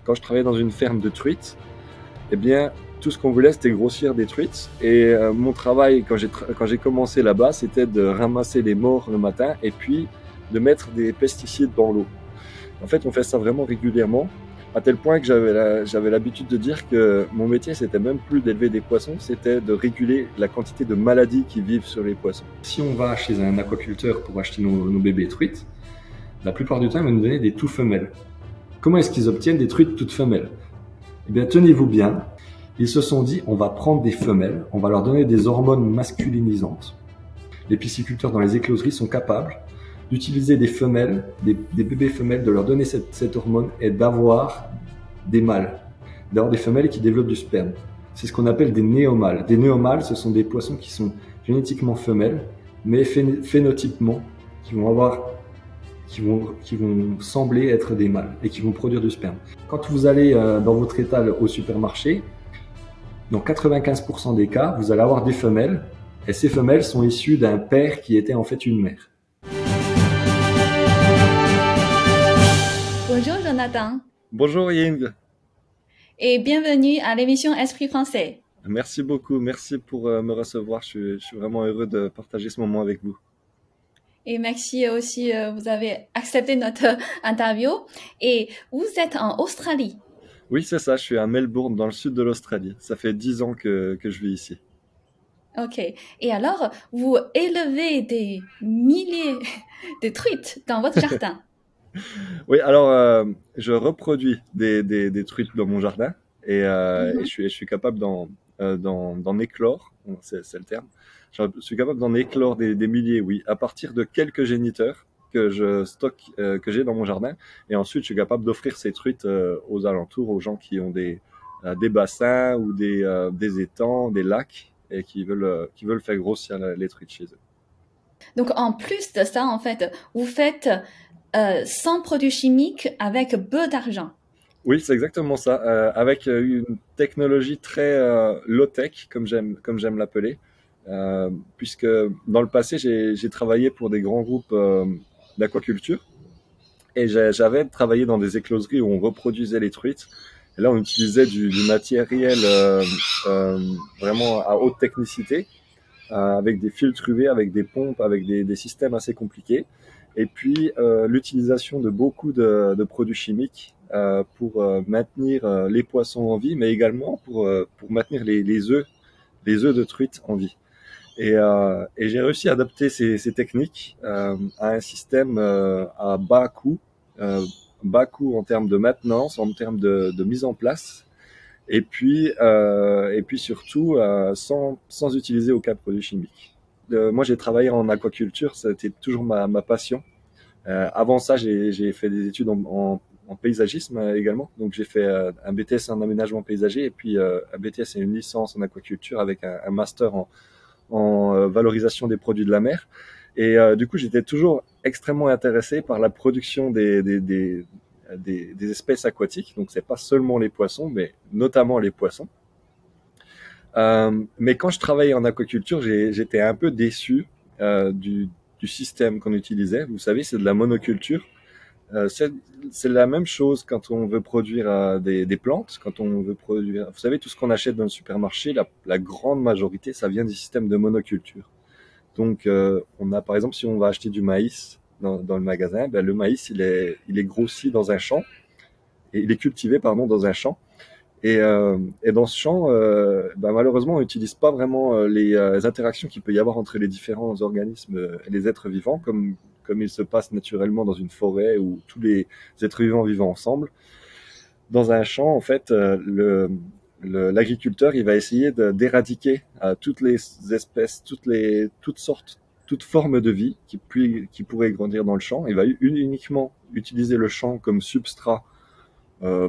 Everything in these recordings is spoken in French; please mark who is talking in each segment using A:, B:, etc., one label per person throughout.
A: quand je travaillais dans une ferme de truites, eh bien, tout ce qu'on voulait, c'était grossir des truites. Et mon travail, quand j'ai commencé là-bas, c'était de ramasser les morts le matin et puis de mettre des pesticides dans l'eau. En fait, on fait ça vraiment régulièrement, à tel point que j'avais l'habitude de dire que mon métier, c'était même plus d'élever des poissons, c'était de réguler la quantité de maladies qui vivent sur les poissons. Si on va chez un aquaculteur pour acheter nos bébés truites, la plupart du temps, ils vont nous donner des tout femelles. Comment est-ce qu'ils obtiennent des truites toutes femelles? Eh bien, tenez-vous bien, ils se sont dit, on va prendre des femelles, on va leur donner des hormones masculinisantes. Les pisciculteurs dans les écloseries sont capables d'utiliser des femelles, des bébés femelles, de leur donner cette hormone et d'avoir des mâles, d'avoir des femelles qui développent du sperme. C'est ce qu'on appelle des néomâles. Des néomâles, ce sont des poissons qui sont génétiquement femelles, mais phénotypement, qui vont sembler être des mâles et qui vont produire du sperme. Quand vous allez dans votre étal au supermarché, dans 95% des cas, vous allez avoir des femelles, et ces femelles sont issues d'un père qui était en fait une mère.
B: Bonjour Jonathan
A: Bonjour Ying.
B: et bienvenue à l'émission Esprit français.
A: Merci beaucoup, merci pour me recevoir. Je suis vraiment heureux de partager ce moment avec vous.
B: Et merci aussi, vous avez accepté notre interview. Et vous êtes en Australie.
A: Oui, c'est ça, je suis à Melbourne, dans le sud de l'Australie. Ça fait 10 ans que je vis ici.
B: Ok. Et alors, vous élevez des milliers de truites dans votre jardin.
A: Oui, alors je reproduis des truites dans mon jardin et
B: Mhm.
A: je suis capable d'en éclore, bon, c'est le terme. Je suis capable d'en éclore des milliers, oui, à partir de quelques géniteurs que je stocke, que j'ai dans mon jardin. Et ensuite, je suis capable d'offrir ces truites aux alentours, aux gens qui ont des bassins ou des étangs, des lacs et qui veulent faire grossir les truites chez eux.
B: Donc, en plus de ça, en fait, vous faites sans produits chimiques avec peu d'argent.
A: Oui, c'est exactement ça. Avec une technologie très low-tech, comme j'aime l'appeler, puisque dans le passé, j'ai travaillé pour des grands groupes d'aquaculture et j'avais travaillé dans des écloseries où on reproduisait les truites. Et là, on utilisait du matériel vraiment à haute technicité, avec des filtres UV, avec des pompes, avec des systèmes assez compliqués. Et puis l'utilisation de beaucoup de produits chimiques pour maintenir les poissons en vie, mais également pour maintenir les œufs de truite en vie. Et j'ai réussi à adapter ces techniques à un système euh, bas coût en termes de maintenance, en termes de mise en place, et puis surtout sans utiliser aucun produit chimique. Moi, j'ai travaillé en aquaculture, c'était toujours ma passion. Avant ça, j'ai fait des études en paysagisme également. Donc, j'ai fait un BTS en aménagement paysager et puis un BTS et une licence en aquaculture avec un master en valorisation des produits de la mer. Et du coup, j'étais toujours extrêmement intéressé par la production des espèces aquatiques. Donc, c'est pas seulement les poissons, mais notamment les poissons. Mais quand je travaillais en aquaculture, j'étais un peu déçu du système qu'on utilisait. Vous savez, c'est de la monoculture. C'est la même chose quand on veut produire des plantes, quand on veut produire. Vous savez, tout ce qu'on achète dans le supermarché, la grande majorité, ça vient du système de monoculture. Donc, on a par exemple, si on va acheter du maïs dans le magasin, ben, le maïs, il est grossi dans un champ, et il est cultivé, pardon, dans un champ. Et dans ce champ, ben, malheureusement, on n'utilise pas vraiment les interactions qu'il peut y avoir entre les différents organismes et les êtres vivants, comme il se passe naturellement dans une forêt où tous les êtres vivants vivent ensemble. Dans un champ, en fait, l'agriculteur, il va essayer d'éradiquer toutes les espèces, toutes sortes, toutes formes de vie qui pourraient grandir dans le champ. Il va uniquement utiliser le champ comme substrat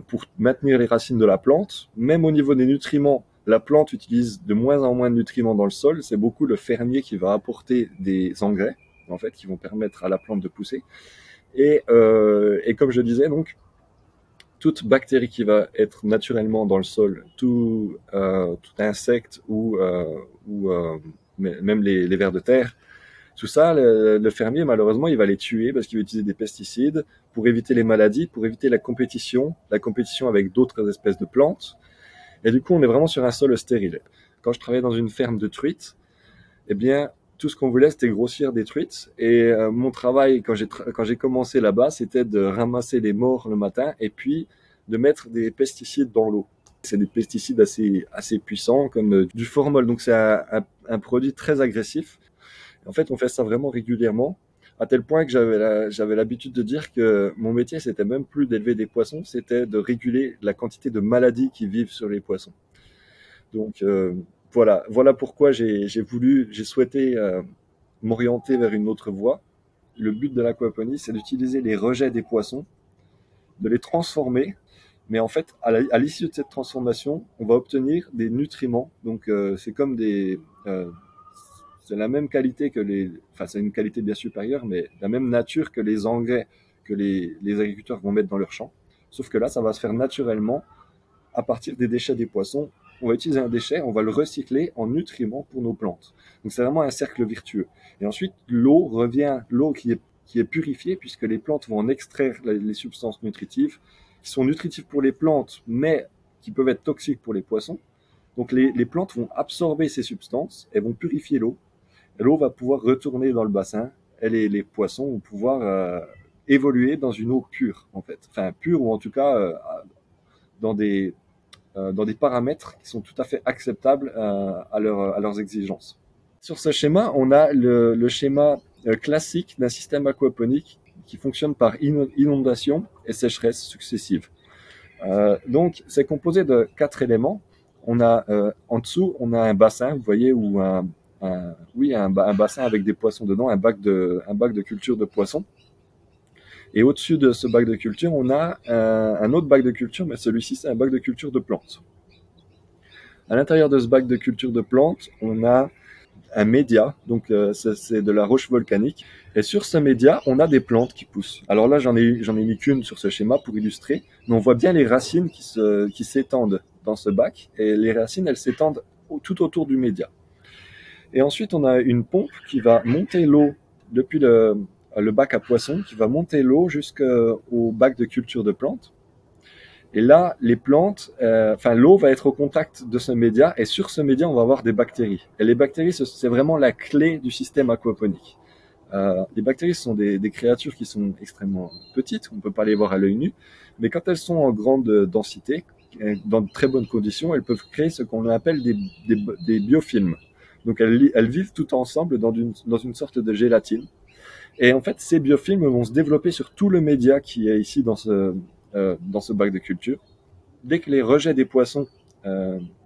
A: pour maintenir les racines de la plante. Même au niveau des nutriments, la plante utilise de moins en moins de nutriments dans le sol. C'est beaucoup le fermier qui va apporter des engrais, en fait, qui vont permettre à la plante de pousser. Et comme je disais, donc, toute bactérie qui va être naturellement dans le sol, tout insecte ou même les vers de terre, Tout ça, le fermier, malheureusement, il va les tuer parce qu'il va utiliser des pesticides pour éviter les maladies, pour éviter la compétition avec d'autres espèces de plantes. Et du coup, on est vraiment sur un sol stérile. Quand je travaillais dans une ferme de truites, eh bien, tout ce qu'on voulait, c'était grossir des truites. Et mon travail, quand j'ai commencé là-bas, c'était de ramasser les morts le matin et puis de mettre des pesticides dans l'eau. C'est des pesticides assez puissants, comme du formol. Donc, c'est un produit très agressif. En fait, on fait ça vraiment régulièrement, à tel point que j'avais l'habitude de dire que mon métier, c'était même plus d'élever des poissons, c'était de réguler la quantité de maladies qui vivent sur les poissons. Donc voilà pourquoi j'ai souhaité m'orienter vers une autre voie. Le but de l'aquaponie, c'est d'utiliser les rejets des poissons, de les transformer, mais en fait, à l'issue de cette transformation, on va obtenir des nutriments. Donc c'est comme c'est la même qualité enfin c'est une qualité bien supérieure, mais la même nature que les engrais que les agriculteurs vont mettre dans leurs champs. Sauf que là, ça va se faire naturellement à partir des déchets des poissons. On va utiliser un déchet, on va le recycler en nutriments pour nos plantes. Donc c'est vraiment un cercle virtueux. Et ensuite, l'eau qui est purifiée, puisque les plantes vont en extraire les substances nutritives, qui sont nutritives pour les plantes, mais qui peuvent être toxiques pour les poissons. Donc les plantes vont absorber ces substances, elles vont purifier l'eau. L'eau va pouvoir retourner dans le bassin et les poissons vont pouvoir évoluer dans une eau pure, en fait. Enfin, pure ou en tout cas dans des paramètres qui sont tout à fait acceptables à leurs exigences. Sur ce schéma, on a le schéma classique d'un système aquaponique qui fonctionne par inondation et sécheresse successives. Donc, c'est composé de 4 éléments. On a en dessous, on a un bassin, vous voyez, ou un bassin avec des poissons dedans, un bac de culture de poissons. Et au-dessus de ce bac de culture, on a un autre bac de culture, mais celui-ci, c'est un bac de culture de plantes. À l'intérieur de ce bac de culture de plantes, on a un média, donc c'est de la roche volcanique. Et sur ce média, on a des plantes qui poussent. Alors là, j'en ai mis qu'une sur ce schéma pour illustrer, mais on voit bien les racines qui s'étendent dans ce bac, et les racines, elles s'étendent tout autour du média. Et ensuite, on a une pompe qui va monter l'eau depuis le bac à poissons, qui va monter l'eau jusqu'au bac de culture de plantes. Et là, les plantes, l'eau va être au contact de ce média, et sur ce média, on va avoir des bactéries. Et les bactéries, c'est vraiment la clé du système aquaponique. Les bactéries sont des créatures qui sont extrêmement petites, on ne peut pas les voir à l'œil nu, mais quand elles sont en grande densité, dans de très bonnes conditions, elles peuvent créer ce qu'on appelle des biofilms. Donc elles vivent toutes ensemble dans une sorte de gélatine. Et en fait, ces biofilms vont se développer sur tout le média qui est ici dans ce bac de culture. Dès que les rejets des poissons,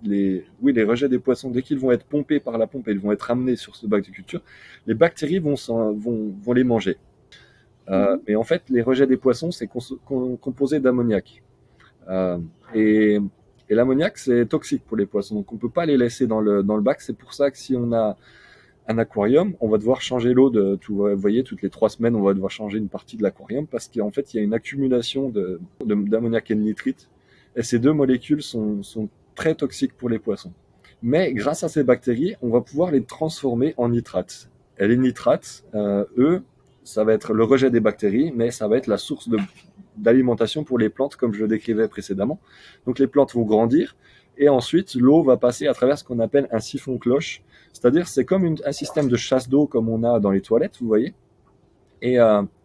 A: les rejets des poissons, dès qu'ils vont être pompés par la pompe et ils vont être amenés sur ce bac de culture, les bactéries vont les manger. Et en fait, les rejets des poissons, c'est composé d'ammoniac. Et l'ammoniac, c'est toxique pour les poissons, donc on ne peut pas les laisser dans le bac. C'est pour ça que si on a un aquarium, on va devoir changer l'eau vous voyez, toutes les 3 semaines, on va devoir changer une partie de l'aquarium parce qu'en fait, il y a une accumulation d'ammoniac et de nitrite. Et ces deux molécules sont très toxiques pour les poissons. Mais grâce à ces bactéries, on va pouvoir les transformer en nitrates. Et les nitrates, ça va être le rejet des bactéries, mais ça va être la source d'alimentation pour les plantes, comme je le décrivais précédemment. Donc les plantes vont grandir, et ensuite l'eau va passer à travers ce qu'on appelle un siphon-cloche. C'est-à-dire, c'est comme un système de chasse d'eau comme on a dans les toilettes, vous voyez. Et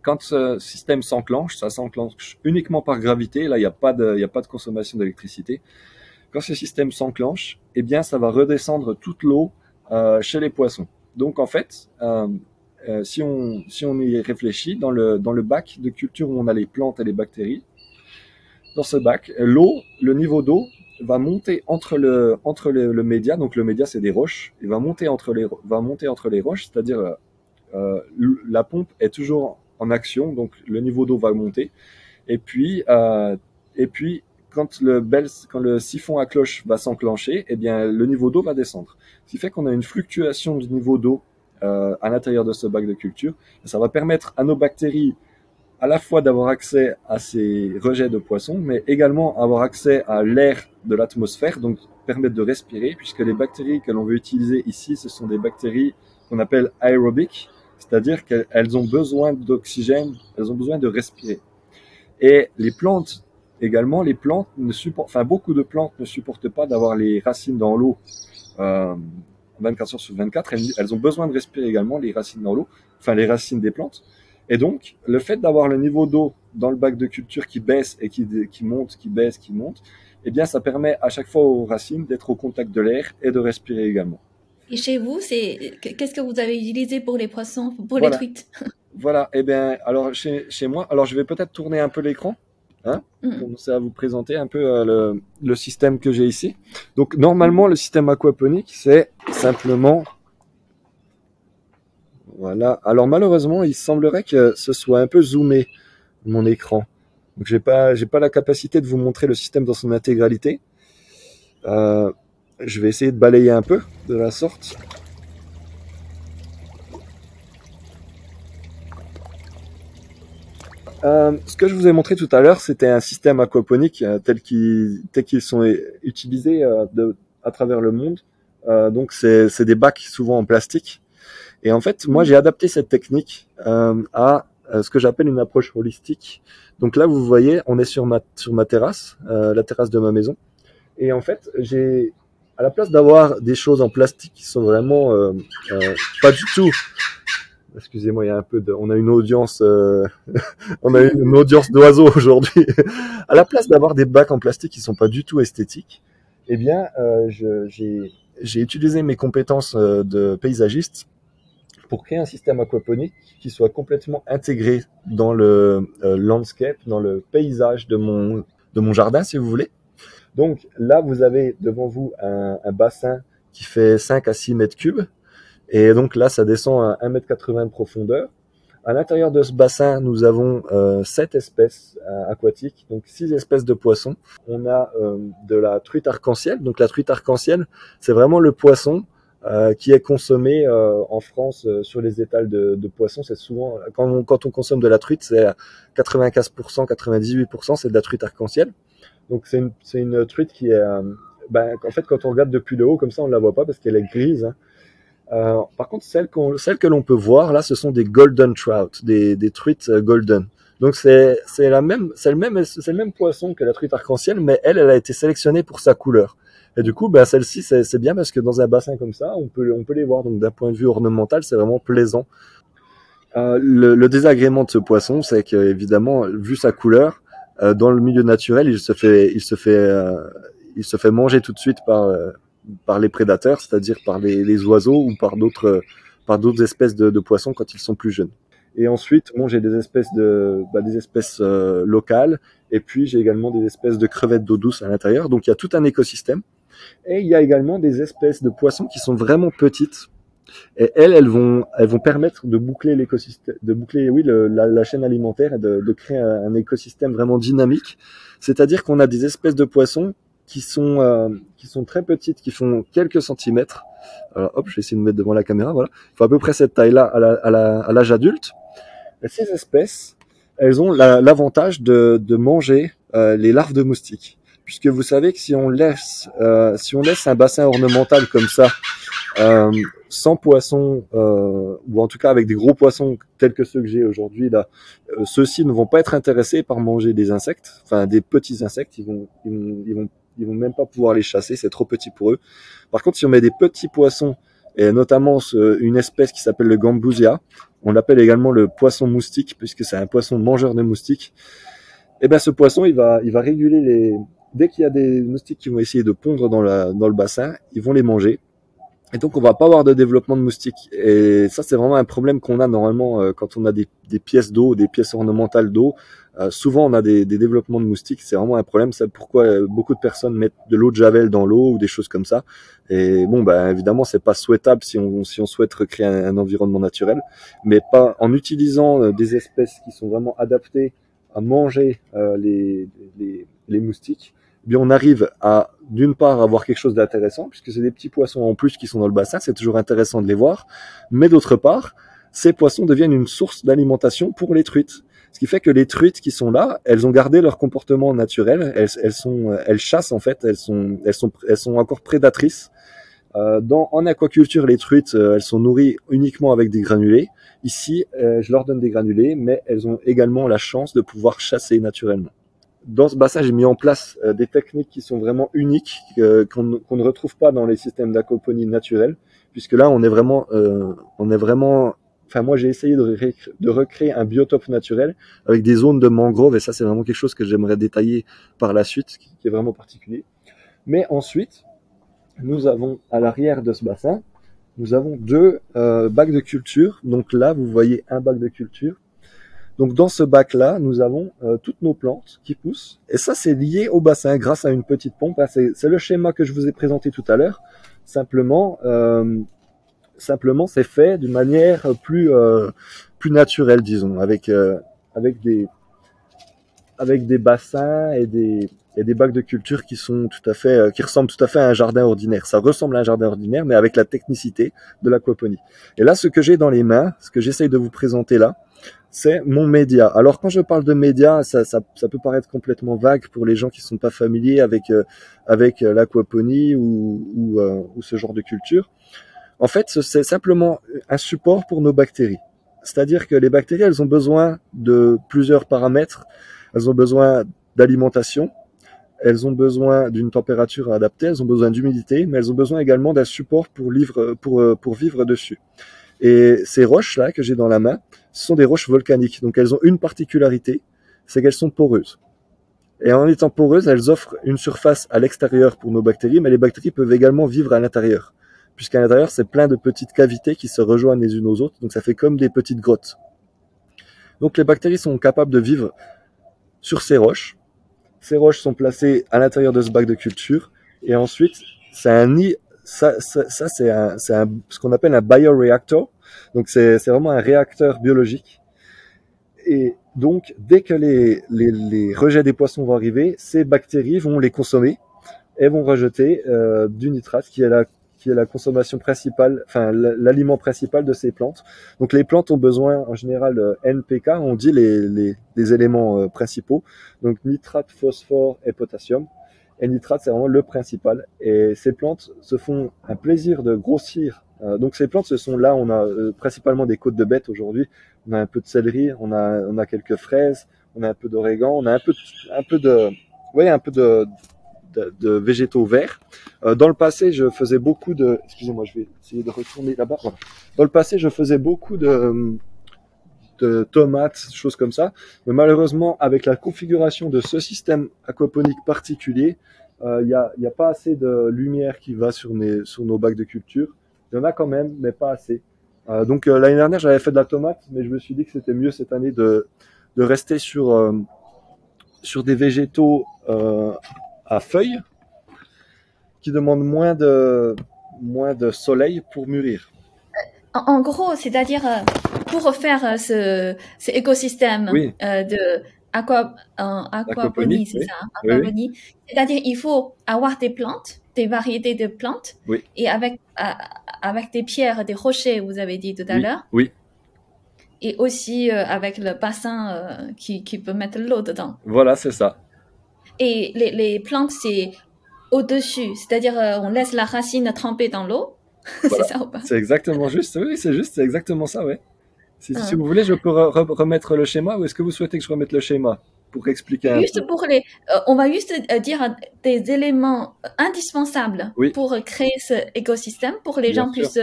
A: quand ce système s'enclenche, ça s'enclenche uniquement par gravité. Là, il n'y a pas de consommation d'électricité. Quand ce système s'enclenche, eh bien, ça va redescendre toute l'eau chez les poissons. Donc, en fait, si on y réfléchit, dans le bac de culture où on a les plantes et les bactéries, dans ce bac, le niveau d'eau va monter entre le média. Donc le média, c'est des roches. Il va monter entre les roches, c'est-à-dire la pompe est toujours en action, donc le niveau d'eau va monter. Et puis quand le siphon à cloche va s'enclencher, eh bien le niveau d'eau va descendre. Ce qui fait qu'on a une fluctuation du niveau d'eau à l'intérieur de ce bac de culture. Et ça va permettre à nos bactéries à la fois d'avoir accès à ces rejets de poissons, mais également avoir accès à l'air de l'atmosphère, donc permettre de respirer, puisque les bactéries que l'on veut utiliser ici, ce sont des bactéries qu'on appelle aérobiques, C'est-à-dire qu'elles ont besoin d'oxygène, elles ont besoin de respirer. Et les plantes également, les plantes ne supportent, enfin beaucoup de plantes ne supportent pas d'avoir les racines dans l'eau 24 heures sur 24. Elles ont besoin de respirer également, les racines dans l'eau, enfin les racines des plantes. Et donc, le fait d'avoir le niveau d'eau dans le bac de culture qui baisse et qui monte, qui baisse, qui monte, eh bien, ça permet à chaque fois aux racines d'être au contact de l'air et de respirer également.
B: Et chez vous, qu'est-ce que vous avez utilisé pour les poissons, pour les
A: Voilà.
B: truites?
A: Voilà. Eh bien, alors chez moi, alors je vais peut-être tourner un peu l'écran, hein, pour commencer à vous présenter un peu le système que j'ai ici. Donc, normalement, le système aquaponique, c'est simplement... Voilà. Alors, malheureusement, il semblerait que ce soit un peu zoomé, mon écran. Donc, j'ai pas la capacité de vous montrer le système dans son intégralité. Je vais essayer de balayer un peu de la sorte. Ce que je vous ai montré tout à l'heure, c'était un système aquaponique tel qu'ils sont utilisés à travers le monde. Donc c'est des bacs souvent en plastique. Et en fait, moi j'ai adapté cette technique à ce que j'appelle une approche holistique. Donc là, vous voyez, on est sur ma terrasse, la terrasse de ma maison. Et en fait, à la place d'avoir des choses en plastique qui sont vraiment pas du tout... Excusez-moi, il y a un peu on a une audience, on a une audience d'oiseaux aujourd'hui. À la place d'avoir des bacs en plastique qui sont pas du tout esthétiques, eh bien, j'ai utilisé mes compétences de paysagiste pour créer un système aquaponique qui soit complètement intégré dans le landscape, dans le paysage de mon jardin, si vous voulez. Donc là, vous avez devant vous un bassin qui fait 5 à 6 mètres cubes. Et donc là, ça descend à 1,80 m de profondeur. À l'intérieur de ce bassin, nous avons 7 espèces aquatiques, donc 6 espèces de poissons. On a de la truite arc-en-ciel. Donc la truite arc-en-ciel, c'est vraiment le poisson qui est consommé en France sur les étals de poissons. C'est souvent, quand on consomme de la truite, c'est 95%, 98%, c'est de la truite arc-en-ciel. Donc c'est une truite qui est... en fait, quand on regarde depuis le haut, comme ça, on ne la voit pas parce qu'elle est grise, hein. Par contre, celles que l'on peut voir là, ce sont des golden trout, des truites golden. Donc c'est le même poisson que la truite arc-en-ciel, mais elle a été sélectionnée pour sa couleur. Et du coup, celle-ci, c'est bien parce que dans un bassin comme ça, on peut les voir. Donc d'un point de vue ornemental, c'est vraiment plaisant. Le désagrément de ce poisson, c'est que évidemment, vu sa couleur, dans le milieu naturel, il se fait manger tout de suite par les prédateurs, c'est-à-dire par les oiseaux ou par d'autres espèces de poissons quand ils sont plus jeunes. Et ensuite, j'ai des espèces locales, et puis j'ai également des espèces de crevettes d'eau douce à l'intérieur. Donc il y a tout un écosystème. Et il y a également des espèces de poissons qui sont vraiment petites. Et elles vont permettre de boucler l'écosystème, la chaîne alimentaire et de créer un écosystème vraiment dynamique. C'est-à-dire qu'on a des espèces de poissons qui sont très petites, qui font quelques centimètres. Alors, hop, je vais essayer de me mettre devant la caméra. Voilà, il faut à peu près cette taille-là à l'âge adulte. Et ces espèces, elles ont l'avantage de manger les larves de moustiques, puisque vous savez que si on laisse un bassin ornemental comme ça, sans poissons, ou en tout cas avec des gros poissons tels que ceux que j'ai aujourd'hui là, ceux-ci ne vont pas être intéressés par manger des insectes, enfin des petits insectes. Ils vont même pas pouvoir les chasser, c'est trop petit pour eux. Par contre, si on met des petits poissons, et notamment une espèce qui s'appelle le Gambusia, on l'appelle également le poisson moustique, puisque c'est un poisson mangeur de moustiques, et ce poisson, il va réguler dès qu'il y a des moustiques qui vont essayer de pondre dans le bassin, ils vont les manger. Et donc, on va pas avoir de développement de moustiques. Et ça, c'est vraiment un problème qu'on a normalement quand on a des pièces d'eau, des pièces ornementales d'eau. Souvent, on a des développements de moustiques. C'est vraiment un problème. C'est pourquoi beaucoup de personnes mettent de l'eau de javel dans l'eau ou des choses comme ça. Et évidemment, c'est pas souhaitable si on souhaite recréer un environnement naturel. Mais pas en utilisant des espèces qui sont vraiment adaptées à manger les moustiques. Bien, on arrive à, d'une part, avoir quelque chose d'intéressant, puisque c'est des petits poissons en plus qui sont dans le bassin, c'est toujours intéressant de les voir, mais d'autre part, ces poissons deviennent une source d'alimentation pour les truites. Ce qui fait que les truites qui sont là, elles ont gardé leur comportement naturel, elles chassent en fait, elles sont encore prédatrices, En aquaculture, les truites, elles sont nourries uniquement avec des granulés. Ici, je leur donne des granulés, mais elles ont également la chance de pouvoir chasser naturellement. Dans ce bassin, j'ai mis en place des techniques qui sont vraiment uniques, qu'on ne retrouve pas dans les systèmes d'aquaponie naturels, puisque là, enfin, moi, j'ai essayé de recréer un biotope naturel avec des zones de mangroves, et ça, c'est vraiment quelque chose que j'aimerais détailler par la suite, qui est vraiment particulier. Mais ensuite, nous avons à l'arrière de ce bassin, nous avons deux bacs de culture. Donc là, vous voyez un bac de culture. Donc dans ce bac-là, nous avons toutes nos plantes qui poussent. Et ça, c'est lié au bassin grâce à une petite pompe. C'est le schéma que je vous ai présenté tout à l'heure. Simplement, c'est fait d'une manière plus naturelle, disons, avec des bassins et des bacs de culture qui ressemblent tout à fait à un jardin ordinaire. Ça ressemble à un jardin ordinaire, mais avec la technicité de l'aquaponie. Et là, ce que j'ai dans les mains, ce que j'essaye de vous présenter là, c'est mon média. Alors, quand je parle de média, ça peut paraître complètement vague pour les gens qui sont pas familiers avec l'aquaponie ou ce genre de culture. En fait, c'est simplement un support pour nos bactéries. C'est-à-dire que les bactéries, elles ont besoin de plusieurs paramètres. Elles ont besoin d'alimentation, elles ont besoin d'une température adaptée, elles ont besoin d'humidité, mais elles ont besoin également d'un support pour vivre dessus. Et ces roches-là que j'ai dans la main, ce sont des roches volcaniques. Donc elles ont une particularité, c'est qu'elles sont poreuses. Et en étant poreuses, elles offrent une surface à l'extérieur pour nos bactéries, mais les bactéries peuvent également vivre à l'intérieur. Puisqu'à l'intérieur, c'est plein de petites cavités qui se rejoignent les unes aux autres, donc ça fait comme des petites grottes. Donc les bactéries sont capables de vivre sur ces roches. Ces roches sont placées à l'intérieur de ce bac de culture. Et ensuite, c'est un nid. C'est ce qu'on appelle un bioreactor. Donc, c'est vraiment un réacteur biologique. Et donc, dès que les rejets des poissons vont arriver, ces bactéries vont les consommer et vont rejeter du nitrate qui est la consommation principale, enfin l'aliment principal de ces plantes. Donc les plantes ont besoin en général NPK, on dit les éléments principaux, donc nitrate, phosphore et potassium. Et nitrate, c'est vraiment le principal. Et ces plantes se font un plaisir de grossir. Donc ces plantes, on a principalement des côtes de bête aujourd'hui. On a un peu de céleri, on a quelques fraises, on a un peu d'origan, on a un peu de végétaux verts. Dans le passé, je faisais beaucoup de... Excusez-moi, je vais essayer de retourner là-bas. Voilà. Dans le passé, je faisais beaucoup de tomates, choses comme ça. Mais malheureusement, avec la configuration de ce système aquaponique particulier, il y a pas assez de lumière qui va sur nos bacs de culture. Il y en a quand même, mais pas assez. Donc l'année dernière, j'avais fait de la tomate, mais je me suis dit que c'était mieux cette année de rester sur des végétaux à feuilles qui demandent moins de soleil pour mûrir.
B: En gros, c'est-à-dire pour faire ce écosystème
A: Oui.
B: de aquaponie, c'est
A: oui.
B: ça, aquaponie.
A: Oui.
B: C'est-à-dire il faut avoir des plantes, des variétés de plantes,
A: Oui.
B: et avec des pierres, des rochers, vous avez dit tout à l'heure.
A: Oui.
B: Et aussi avec le bassin qui peut mettre l'eau dedans.
A: Voilà, c'est ça.
B: Et les plantes, c'est au-dessus, c'est-à-dire on laisse la racine tremper dans l'eau.
A: Voilà.
B: C'est ça ou pas?
A: C'est exactement juste. Oui, c'est juste, c'est exactement ça, ouais. Si vous voulez, je peux remettre le schéma, ou est-ce que vous souhaitez que je remette le schéma pour expliquer un
B: juste
A: peu?
B: pour on va juste dire des éléments indispensables pour créer ce écosystème, pour que les gens puissent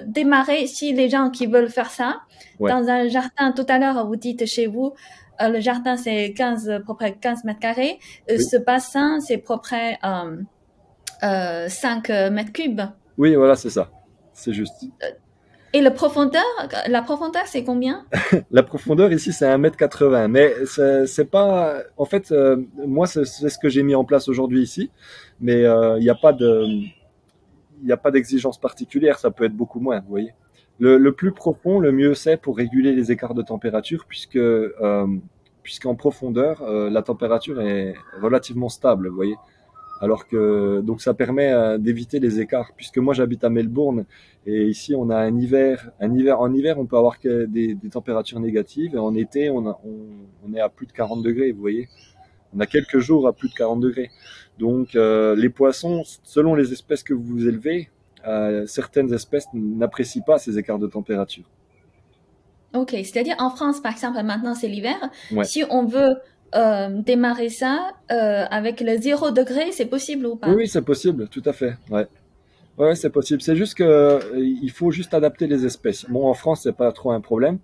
B: démarrer. Si les gens qui veulent faire ça, dans un jardin, tout à l'heure, vous dites chez vous, le jardin c'est à peu près 15 mètres carrés. Ce bassin, c'est à peu près 5 mètres cubes.
A: Oui, voilà, c'est ça. C'est juste.
B: Et la profondeur, c'est combien?
A: La profondeur ici, c'est 1,80 m. Mais c'est pas... En fait, moi, c'est ce que j'ai mis en place aujourd'hui ici. Mais il n'y a pas d'exigence particulière. Ça peut être beaucoup moins, vous voyez. Le plus profond, le mieux c'est pour réguler les écarts de température, puisqu'en profondeur, la température est relativement stable, vous voyez. Alors que donc ça permet d'éviter les écarts, puisque moi j'habite à Melbourne et ici on a en hiver on peut avoir des températures négatives, et en été on est à plus de 40 degrés, vous voyez. On a quelques jours à plus de 40 degrés. Donc les poissons, selon les espèces que vous élevez, certaines espèces n'apprécient pas ces écarts de température.
B: Ok, c'est-à-dire en France, par exemple, maintenant c'est l'hiver.
A: Ouais.
B: Si on veut démarrer ça avec le 0 degré, c'est possible ou pas?
A: Oui, c'est possible, tout à fait. Ouais, c'est possible. C'est juste que il faut juste adapter les espèces. Bon, en France, c'est pas trop un problème.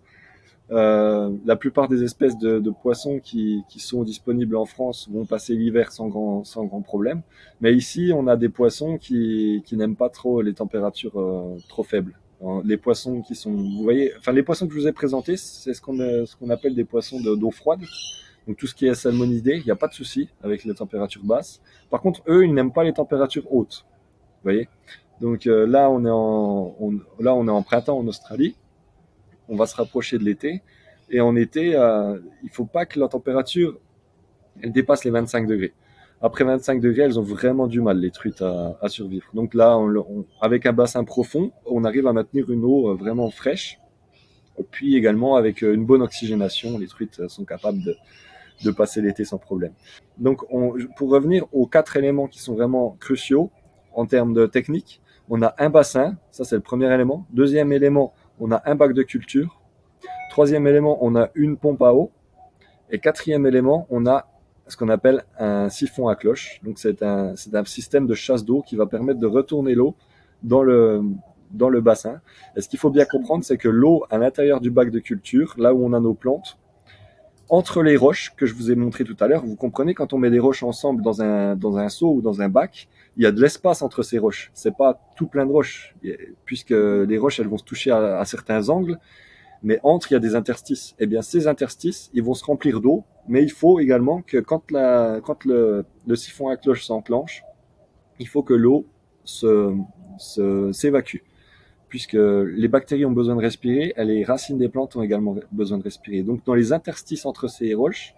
A: La plupart des espèces de poissons qui sont disponibles en France vont passer l'hiver sans grand problème. Mais ici, on a des poissons qui n'aiment pas trop les températures trop faibles. Les poissons qui sont, vous voyez, enfin les poissons que je vous ai présentés, c'est ce qu'on appelle des poissons d'eau froide. Donc tout ce qui est salmonidé, il n'y a pas de souci avec les températures basses. Par contre, eux, ils n'aiment pas les températures hautes. Vous voyez. Donc là, on est en printemps en Australie. On va se rapprocher de l'été. Et en été, il faut pas que la température elle dépasse les 25 degrés. Après 25 degrés, elles ont vraiment du mal, les truites, à survivre. Donc là, avec un bassin profond, on arrive à maintenir une eau vraiment fraîche. Et puis également, avec une bonne oxygénation, les truites sont capables de passer l'été sans problème. Donc, pour revenir aux 4 éléments qui sont vraiment cruciaux en termes de technique, on a un bassin, ça c'est le premier élément. Deuxième élément, on a un bac de culture. Troisième élément, on a une pompe à eau. Et quatrième élément, on a ce qu'on appelle un siphon à cloche. Donc c'est un système de chasse d'eau qui va permettre de retourner l'eau dans le bassin. Et ce qu'il faut bien comprendre, c'est que l'eau à l'intérieur du bac de culture, là où on a nos plantes, entre les roches que je vous ai montré tout à l'heure, vous comprenez, quand on met des roches ensemble dans un seau ou dans un bac, il y a de l'espace entre ces roches. C'est pas tout plein de roches, puisque les roches, elles vont se toucher à certains angles, mais entre, il y a des interstices. Eh bien, ces interstices, ils vont se remplir d'eau, mais il faut également que quand le siphon à cloche s'enclenche, il faut que l'eau s'évacue. Puisque les bactéries ont besoin de respirer, et les racines des plantes ont également besoin de respirer. Donc, dans les interstices entre ces roches,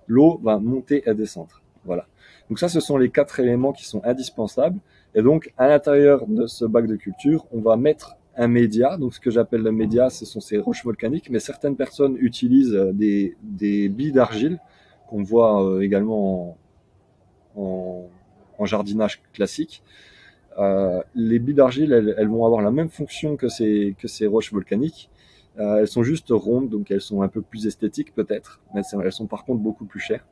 A: l'eau va monter et descendre. Voilà. Donc ça, ce sont les 4 éléments qui sont indispensables. Et donc, à l'intérieur de ce bac de culture, on va mettre un média. Donc, ce que j'appelle le média, ce sont ces roches volcaniques. Mais certaines personnes utilisent des billes d'argile qu'on voit également en jardinage classique. Les billes d'argile, elles vont avoir la même fonction que ces roches volcaniques. Elles sont juste rondes, donc elles sont un peu plus esthétiques peut-être, mais elles sont par contre beaucoup plus chères.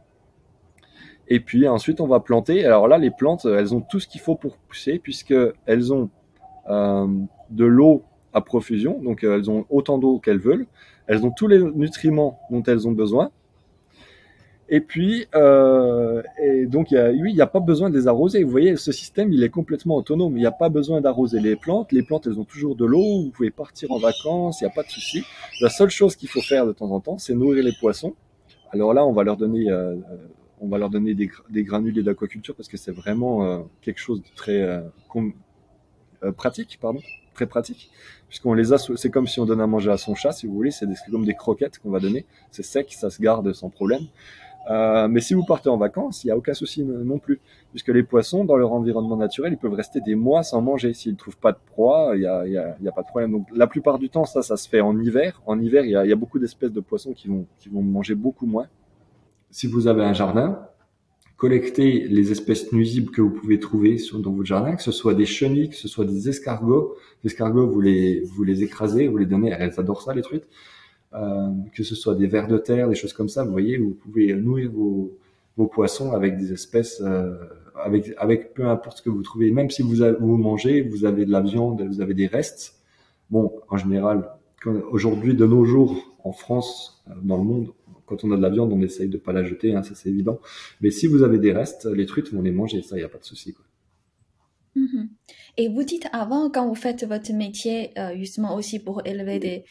A: Et puis ensuite, on va planter. Alors là, les plantes, elles ont tout ce qu'il faut pour pousser, puisqu'elles ont de l'eau à profusion, donc elles ont autant d'eau qu'elles veulent. Elles ont tous les nutriments dont elles ont besoin. Et puis, donc, il n'y a pas besoin de les arroser. Vous voyez, ce système, il est complètement autonome. Il n'y a pas besoin d'arroser les plantes. Les plantes, elles ont toujours de l'eau. Vous pouvez partir en vacances. Il n'y a pas de souci. La seule chose qu'il faut faire de temps en temps, c'est nourrir les poissons. Alors là, on va leur donner des granulés d'aquaculture parce que c'est vraiment quelque chose de très pratique, pardon. Très pratique, puisqu'on les a, c'est comme si on donnait à manger à son chat, si vous voulez, c'est comme des croquettes qu'on va donner. C'est sec, ça se garde sans problème. Mais si vous partez en vacances, il n'y a aucun souci non plus, puisque les poissons, dans leur environnement naturel, ils peuvent rester des mois sans manger. S'ils ne trouvent pas de proie, il y a pas de problème. Donc, la plupart du temps, ça se fait en hiver. En hiver, il y a beaucoup d'espèces de poissons qui vont manger beaucoup moins. Si vous avez un jardin, collectez les espèces nuisibles que vous pouvez trouver dans votre jardin, que ce soit des chenilles, que ce soit des escargots. Les escargots, vous les écrasez, vous les donnez, elles adorent ça, les truites. Que ce soit des vers de terre, des choses comme ça, vous voyez, vous pouvez nourrir vos poissons avec des espèces, avec peu importe ce que vous trouvez. Même si vous mangez, vous avez de la viande, vous avez des restes. Bon, en général, aujourd'hui, de nos jours, en France, dans le monde, quand on a de la viande, on essaye de pas la jeter, hein, ça c'est évident. Mais si vous avez des restes, les truites vont les manger, ça, il n'y a pas de souci, quoi.
B: Mm-hmm. Et vous dites avant, quand vous faites votre métier, justement aussi pour élever des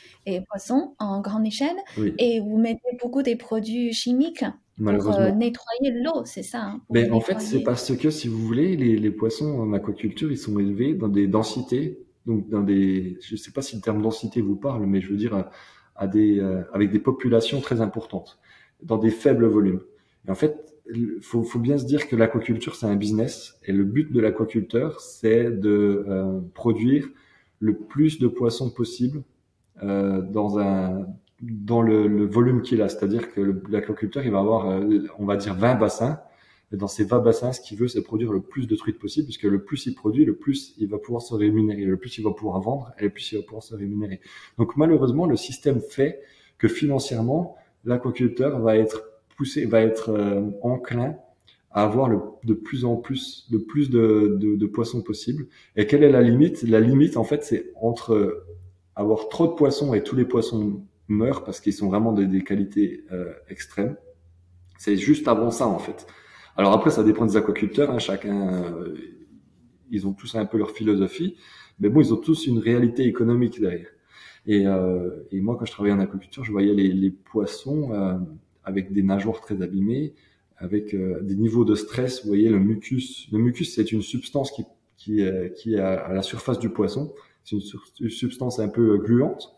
B: poissons en grande échelle,
A: oui.
B: Et vous mettez beaucoup des produits chimiques pour nettoyer l'eau, c'est ça, hein,
A: Mais en fait, c'est parce que, si vous voulez, les poissons en aquaculture, ils sont élevés dans des densités, donc je sais pas si le terme densité vous parle, mais je veux dire avec des populations très importantes, dans des faibles volumes. Et en fait, faut bien se dire que l'aquaculture, c'est un business, et le but de l'aquaculteur, c'est de produire le plus de poissons possible dans le volume qu'il a. C'est-à-dire que l'aquaculteur, il va avoir, on va dire, 20 bassins. Et dans ces 20 bassins, ce qu'il veut, c'est produire le plus de truites possible, puisque le plus il produit, le plus il va pouvoir se rémunérer, le plus il va pouvoir vendre, et le plus il va pouvoir se rémunérer. Donc malheureusement, le système fait que financièrement, l'aquaculteur va être poussé, va être enclin à avoir de plus en plus, de poissons possibles. Et quelle est la limite? La limite, en fait, c'est entre avoir trop de poissons et tous les poissons meurent parce qu'ils sont vraiment des qualités extrêmes. C'est juste avant ça, en fait. Alors après, ça dépend des aquaculteurs, hein, chacun, ils ont tous un peu leur philosophie, mais bon, ils ont tous une réalité économique derrière. Et moi, quand je travaillais en aquaculture, je voyais les poissons avec des nageoires très abîmées, avec des niveaux de stress. Vous voyez, le mucus. Le mucus, c'est une substance qui est à la surface du poisson. C'est une substance un peu gluante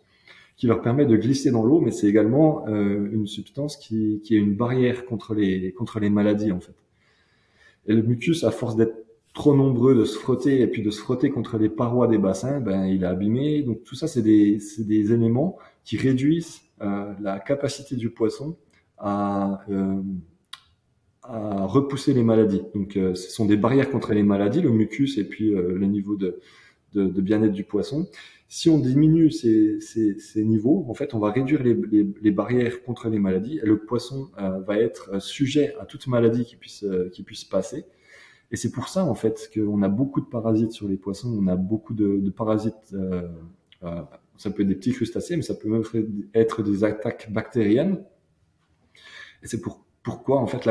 A: qui leur permet de glisser dans l'eau, mais c'est également une substance qui est une barrière contre les maladies, en fait. Et le mucus, à force d'être trop nombreux, de se frotter et puis de se frotter contre les parois des bassins, ben il est abîmé. Donc tout ça, c'est des éléments qui réduisent la capacité du poisson à repousser les maladies. Donc ce sont des barrières contre les maladies, le mucus et puis le niveau de bien-être du poisson. Si on diminue ces niveaux, en fait, on va réduire les barrières contre les maladies et le poisson va être sujet à toute maladie qui puisse passer. Et c'est pour ça, en fait, qu'on a beaucoup de parasites sur les poissons. On a beaucoup de parasites. Ça peut être des petits crustacés, mais ça peut même être des attaques bactériennes. Et c'est pourquoi, en fait,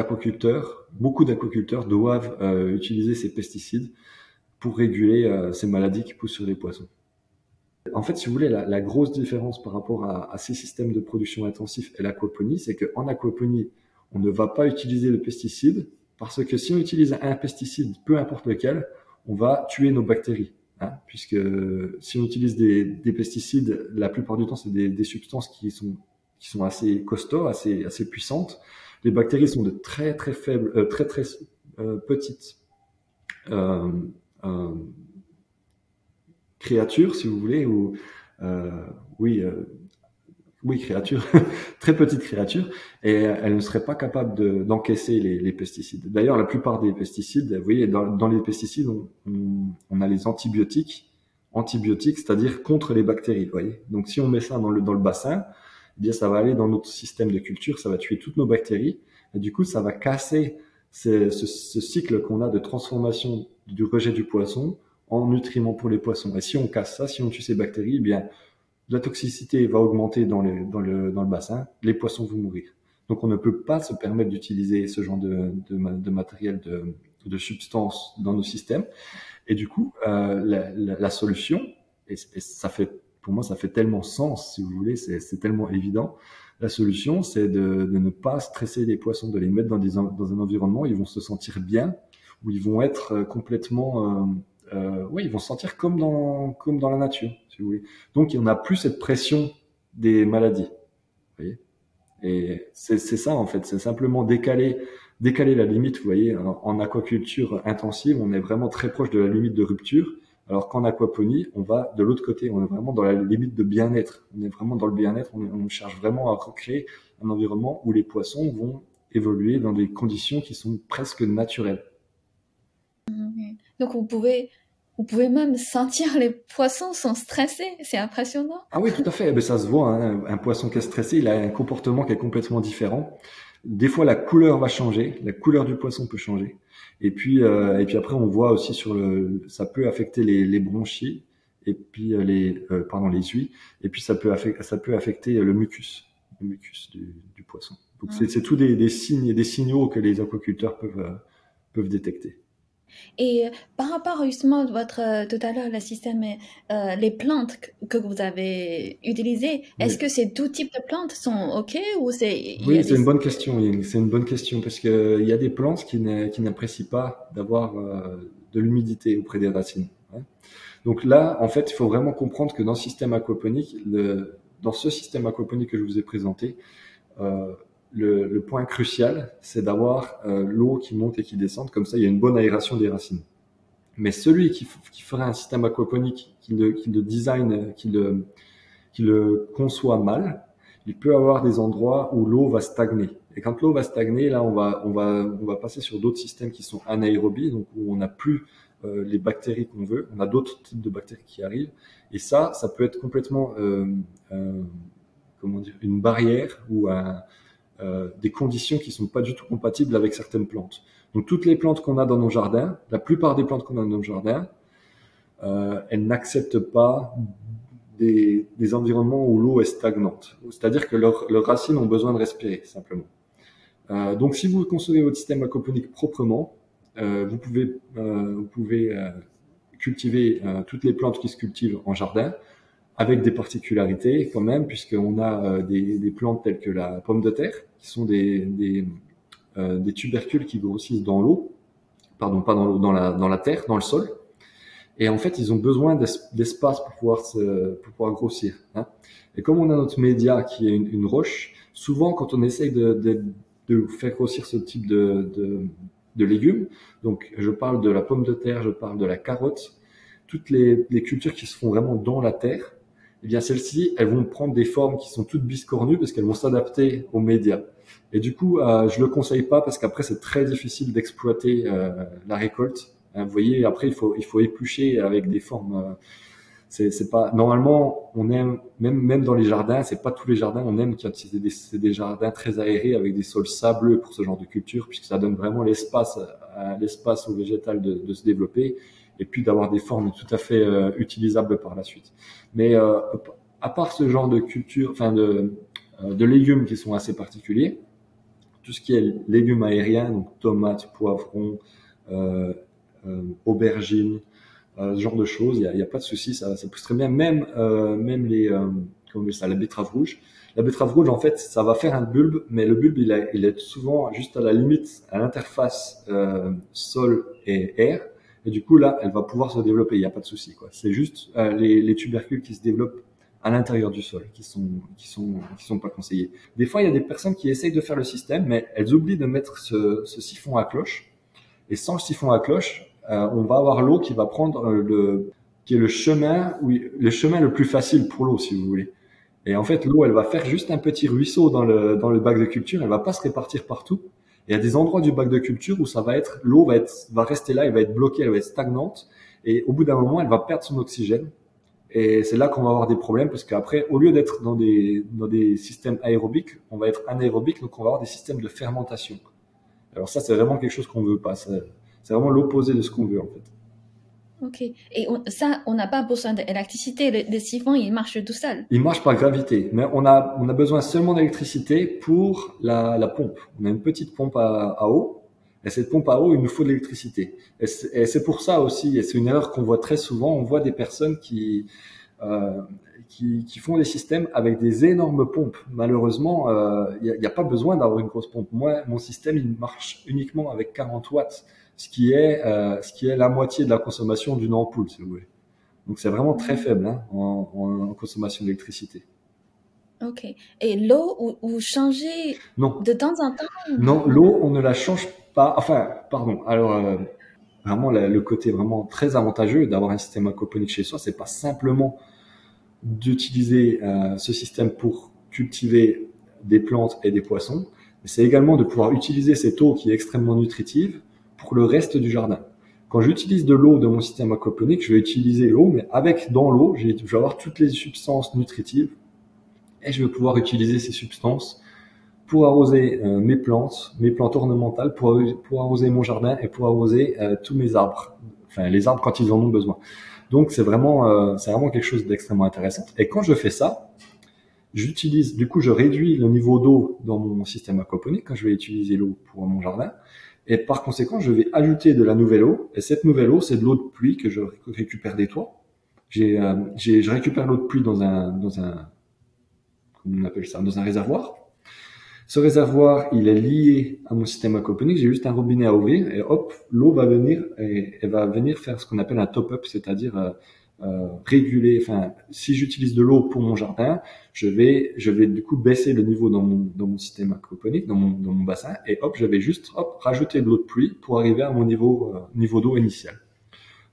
A: beaucoup d'aquaculteurs doivent utiliser ces pesticides pour réguler ces maladies qui poussent sur les poissons. En fait, si vous voulez, la grosse différence par rapport à ces systèmes de production intensifs et l'aquaponie, c'est qu'en aquaponie, on ne va pas utiliser de pesticides, parce que si on utilise un pesticide, peu importe lequel, on va tuer nos bactéries. Hein, puisque si on utilise des pesticides, la plupart du temps, c'est des substances qui sont assez costauds, assez puissantes. Les bactéries sont de très très faibles, très petites créatures, si vous voulez, ou créatures, très petites créatures, et elles ne seraient pas capables d'encaisser les pesticides. D'ailleurs, la plupart des pesticides, vous voyez, dans les pesticides, on a les antibiotiques, c'est-à-dire contre les bactéries, vous voyez. Donc, si on met ça dans le bassin, eh bien, ça va aller dans notre système de culture, ça va tuer toutes nos bactéries, et du coup, ça va casser ce cycle qu'on a de transformation du rejet du poisson en nutriments pour les poissons. Et si on casse ça, si on tue ces bactéries, eh bien, la toxicité va augmenter dans le bassin, les poissons vont mourir. Donc on ne peut pas se permettre d'utiliser ce genre de matériel, de substances dans nos systèmes. Et du coup, la solution, et ça fait, pour moi, ça fait tellement sens, si vous voulez, c'est tellement évident. La solution, c'est de ne pas stresser les poissons, de les mettre dans un environnement où ils vont se sentir bien, où ils vont être complètement... ils vont se sentir comme dans la nature, si vous voulez. Donc, il n'y en a plus cette pression des maladies. Vous voyez, et c'est ça, en fait. C'est simplement décaler la limite. Vous voyez, en aquaculture intensive, on est vraiment très proche de la limite de rupture. Alors qu'en aquaponie, on va de l'autre côté. On est vraiment dans la limite de bien-être. On est vraiment dans le bien-être. On cherche vraiment à recréer un environnement où les poissons vont évoluer dans des conditions qui sont presque naturelles.
B: Donc, vous pouvez même sentir les poissons sont stressés. C'est impressionnant.
A: Ah oui, tout à fait. Ça se voit, hein. Un poisson qui est stressé, il a un comportement qui est complètement différent. Des fois, la couleur va changer. La couleur du poisson peut changer. Et puis après, on voit aussi ça peut affecter les bronchies et puis les ouïes. Et puis ça peut affecter le mucus du poisson. Donc c'est tout des signes et des signaux que les aquaculteurs peuvent détecter.
B: Et par rapport justement à tout à l'heure, le système, les plantes que vous avez utilisées, est-ce que ces tout types de plantes sont OK ou c'est...
A: Oui, c'est une bonne question. C'est une bonne question parce que il y a des plantes qui n'apprécient pas d'avoir de l'humidité auprès des racines. Hein. Donc là, en fait, il faut vraiment comprendre que dans ce système aquaponique que je vous ai présenté, le point crucial, c'est d'avoir l'eau qui monte et qui descend. Comme ça, il y a une bonne aération des racines. Mais celui qui ferait un système aquaponique, qui le design, qui le conçoit mal, il peut avoir des endroits où l'eau va stagner. Et quand l'eau va stagner, là, on va passer sur d'autres systèmes qui sont anaérobies, donc où on n'a plus les bactéries qu'on veut. On a d'autres types de bactéries qui arrivent. Et ça peut être complètement, comment dire, une barrière ou des conditions qui sont pas du tout compatibles avec certaines plantes. Donc toutes les plantes qu'on a dans nos jardins, la plupart des plantes qu'on a dans nos jardins, elles n'acceptent pas des environnements où l'eau est stagnante. C'est-à-dire que leurs racines ont besoin de respirer, simplement. Donc si vous concevez votre système aquaponique proprement, vous pouvez cultiver toutes les plantes qui se cultivent en jardin, avec des particularités quand même, puisqu'on a des plantes telles que la pomme de terre, qui sont des tubercules qui grossissent dans l'eau, pardon, pas dans l'eau, dans la terre, dans le sol. Et en fait, ils ont besoin d'espace pour pouvoir grossir. Hein. Et comme on a notre média qui est une roche, souvent quand on essaye de faire grossir ce type de légumes, donc je parle de la pomme de terre, je parle de la carotte, toutes les cultures qui se font vraiment dans la terre, eh bien celles-ci, elles vont prendre des formes qui sont toutes biscornues parce qu'elles vont s'adapter aux médias. Et du coup, je le conseille pas parce qu'après c'est très difficile d'exploiter la récolte. Vous voyez, après il faut éplucher avec des formes. C'est pas normalement on aime même dans les jardins, c'est pas tous les jardins on aime qu'il y ait des jardins très aérés avec des sols sableux pour ce genre de culture puisque ça donne vraiment l'espace au végétal de se développer et puis d'avoir des formes tout à fait utilisables par la suite. Mais à part ce genre de culture, enfin de légumes qui sont assez particuliers, tout ce qui est légumes aériens, donc tomates, poivrons, aubergines, ce genre de choses, il y a pas de souci, ça pousse très bien. Même la betterave rouge. La betterave rouge, en fait, ça va faire un bulbe, mais le bulbe, il est souvent juste à la limite, à l'interface sol et air. Et du coup, là, elle va pouvoir se développer. Il n'y a pas de souci, quoi. C'est juste les tubercules qui se développent à l'intérieur du sol, qui sont pas conseillés. Des fois, il y a des personnes qui essayent de faire le système, mais elles oublient de mettre ce siphon à cloche. Et sans le siphon à cloche, on va avoir l'eau qui va prendre qui est le chemin le plus facile pour l'eau, si vous voulez. Et en fait, l'eau, elle va faire juste un petit ruisseau dans le bac de culture. Elle va pas se répartir partout. Et il y a des endroits du bac de culture où l'eau va rester là, elle va être bloquée, elle va être stagnante. Et au bout d'un moment, elle va perdre son oxygène. Et c'est là qu'on va avoir des problèmes parce qu'après, au lieu d'être dans des systèmes aérobiques, on va être anaérobique, donc on va avoir des systèmes de fermentation. Alors ça, c'est vraiment quelque chose qu'on veut pas. C'est vraiment l'opposé de ce qu'on veut, en fait.
B: Ok. Et on n'a pas besoin d'électricité. Le siphon, il marche tout seul.
A: Il marche par gravité. Mais on a besoin seulement d'électricité pour la pompe. On a une petite pompe à eau. Et cette pompe à eau, il nous faut de l'électricité. Et c'est pour ça aussi, et c'est une erreur qu'on voit très souvent, on voit des personnes qui font des systèmes avec des énormes pompes. Malheureusement, il n'y a pas besoin d'avoir une grosse pompe. Moi, mon système, il marche uniquement avec 40 watts, ce qui est la moitié de la consommation d'une ampoule, si vous voulez. Donc c'est vraiment très faible hein, en consommation d'électricité.
B: Ok. Et l'eau, vous changez de temps en temps?
A: Non, l'eau, on ne la change pas. Enfin, pardon. Alors, vraiment, le côté vraiment très avantageux d'avoir un système aquaponique chez soi, c'est pas simplement d'utiliser ce système pour cultiver des plantes et des poissons, mais c'est également de pouvoir utiliser cette eau qui est extrêmement nutritive pour le reste du jardin. Quand j'utilise de l'eau de mon système aquaponique, je vais utiliser l'eau, mais dans l'eau, je vais avoir toutes les substances nutritives et je vais pouvoir utiliser ces substances pour arroser mes plantes ornementales, pour arroser mon jardin et pour arroser tous mes arbres, enfin les arbres quand ils en ont besoin. Donc c'est vraiment quelque chose d'extrêmement intéressant. Et quand je fais ça, je réduis le niveau d'eau dans mon système aquaponique quand je vais utiliser l'eau pour mon jardin. Et par conséquent, je vais ajouter de la nouvelle eau. Et cette nouvelle eau, c'est de l'eau de pluie que je récupère des toits. Je récupère l'eau de pluie dans un comment on appelle ça, dans un réservoir. Ce réservoir, il est lié à mon système aquaponique. J'ai juste un robinet à ouvrir et hop, l'eau va venir et elle va venir faire ce qu'on appelle un top-up, c'est-à-dire réguler. Enfin, si j'utilise de l'eau pour mon jardin, je vais du coup baisser le niveau dans mon système aquaponique, dans mon bassin et hop, je vais juste rajouter de l'eau de pluie pour arriver à mon niveau d'eau initial.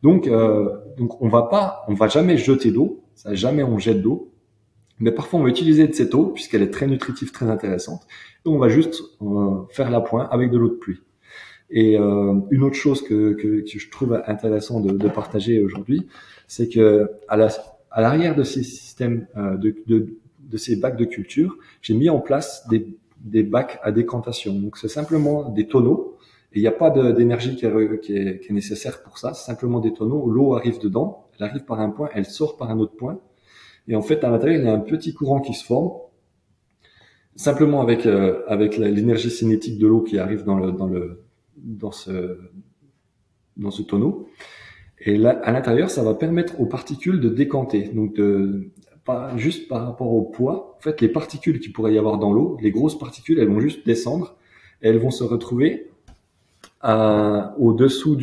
A: Donc on va jamais jeter d'eau, ça jamais on jette d'eau. Mais parfois, on va utiliser de cette eau, puisqu'elle est très nutritive, très intéressante, et on va juste faire l'appoint avec de l'eau de pluie. Et une autre chose que je trouve intéressant de partager aujourd'hui, c'est que à l'arrière de ces systèmes de ces bacs de culture, j'ai mis en place des bacs à décantation. Donc c'est simplement des tonneaux, et il n'y a pas d'énergie qui est nécessaire pour ça. C'est simplement des tonneaux où l'eau arrive dedans, elle arrive par un point, elle sort par un autre point. Et en fait, à l'intérieur, il y a un petit courant qui se forme, simplement avec l'énergie cinétique de l'eau qui arrive dans ce tonneau. Et là, à l'intérieur, ça va permettre aux particules de décanter. Donc, pas juste par rapport au poids. En fait, les particules qu'il pourrait y avoir dans l'eau, les grosses particules, elles vont juste descendre et elles vont se retrouver au-dessous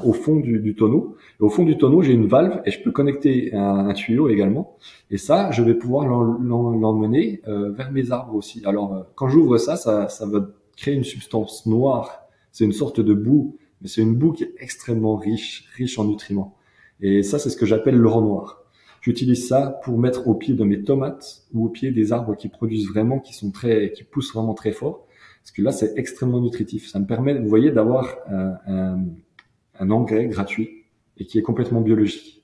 A: au fond du tonneau. Et au fond du tonneau, j'ai une valve et je peux connecter un tuyau également. Et ça, je vais pouvoir l'emmener vers mes arbres aussi. Alors, quand j'ouvre ça va créer une substance noire. C'est une sorte de boue, mais c'est une boue qui est extrêmement riche en nutriments. Et ça, c'est ce que j'appelle l'or noir. J'utilise ça pour mettre au pied de mes tomates ou au pied des arbres qui produisent vraiment, qui poussent vraiment très fort. Parce que là, c'est extrêmement nutritif. Ça me permet, vous voyez, d'avoir un engrais gratuit et qui est complètement biologique.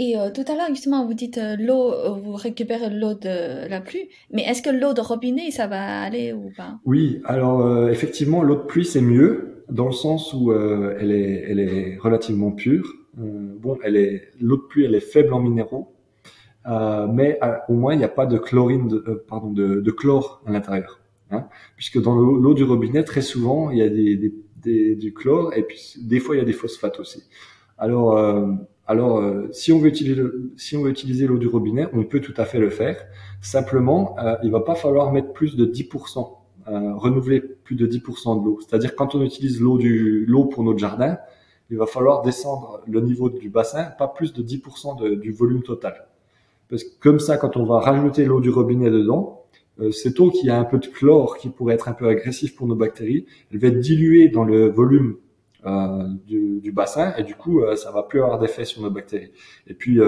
B: Et tout à l'heure, justement, vous dites l'eau, vous récupérez l'eau de la pluie, mais est-ce que l'eau de robinet, ça va aller ou pas?
A: Oui, alors effectivement, l'eau de pluie, c'est mieux dans le sens où elle est relativement pure. L'eau de pluie, elle est faible en minéraux, mais au moins, il n'y a pas de chlorine, de chlore à l'intérieur. Hein, puisque dans l'eau du robinet, très souvent, il y a du chlore et puis des fois, il y a des phosphates aussi. Alors, si on veut utiliser l'eau du robinet, on peut tout à fait le faire. Simplement, il va pas falloir mettre plus de 10%, renouveler plus de 10% de l'eau. C'est-à-dire quand on utilise l'eau pour notre jardin, il va falloir descendre le niveau du bassin, pas plus de 10% du volume total. Parce que comme ça, quand on va rajouter l'eau du robinet dedans, cette eau qui a un peu de chlore, qui pourrait être un peu agressif pour nos bactéries, elle va être diluée dans le volume du bassin et du coup ça va plus avoir d'effet sur nos bactéries. Et puis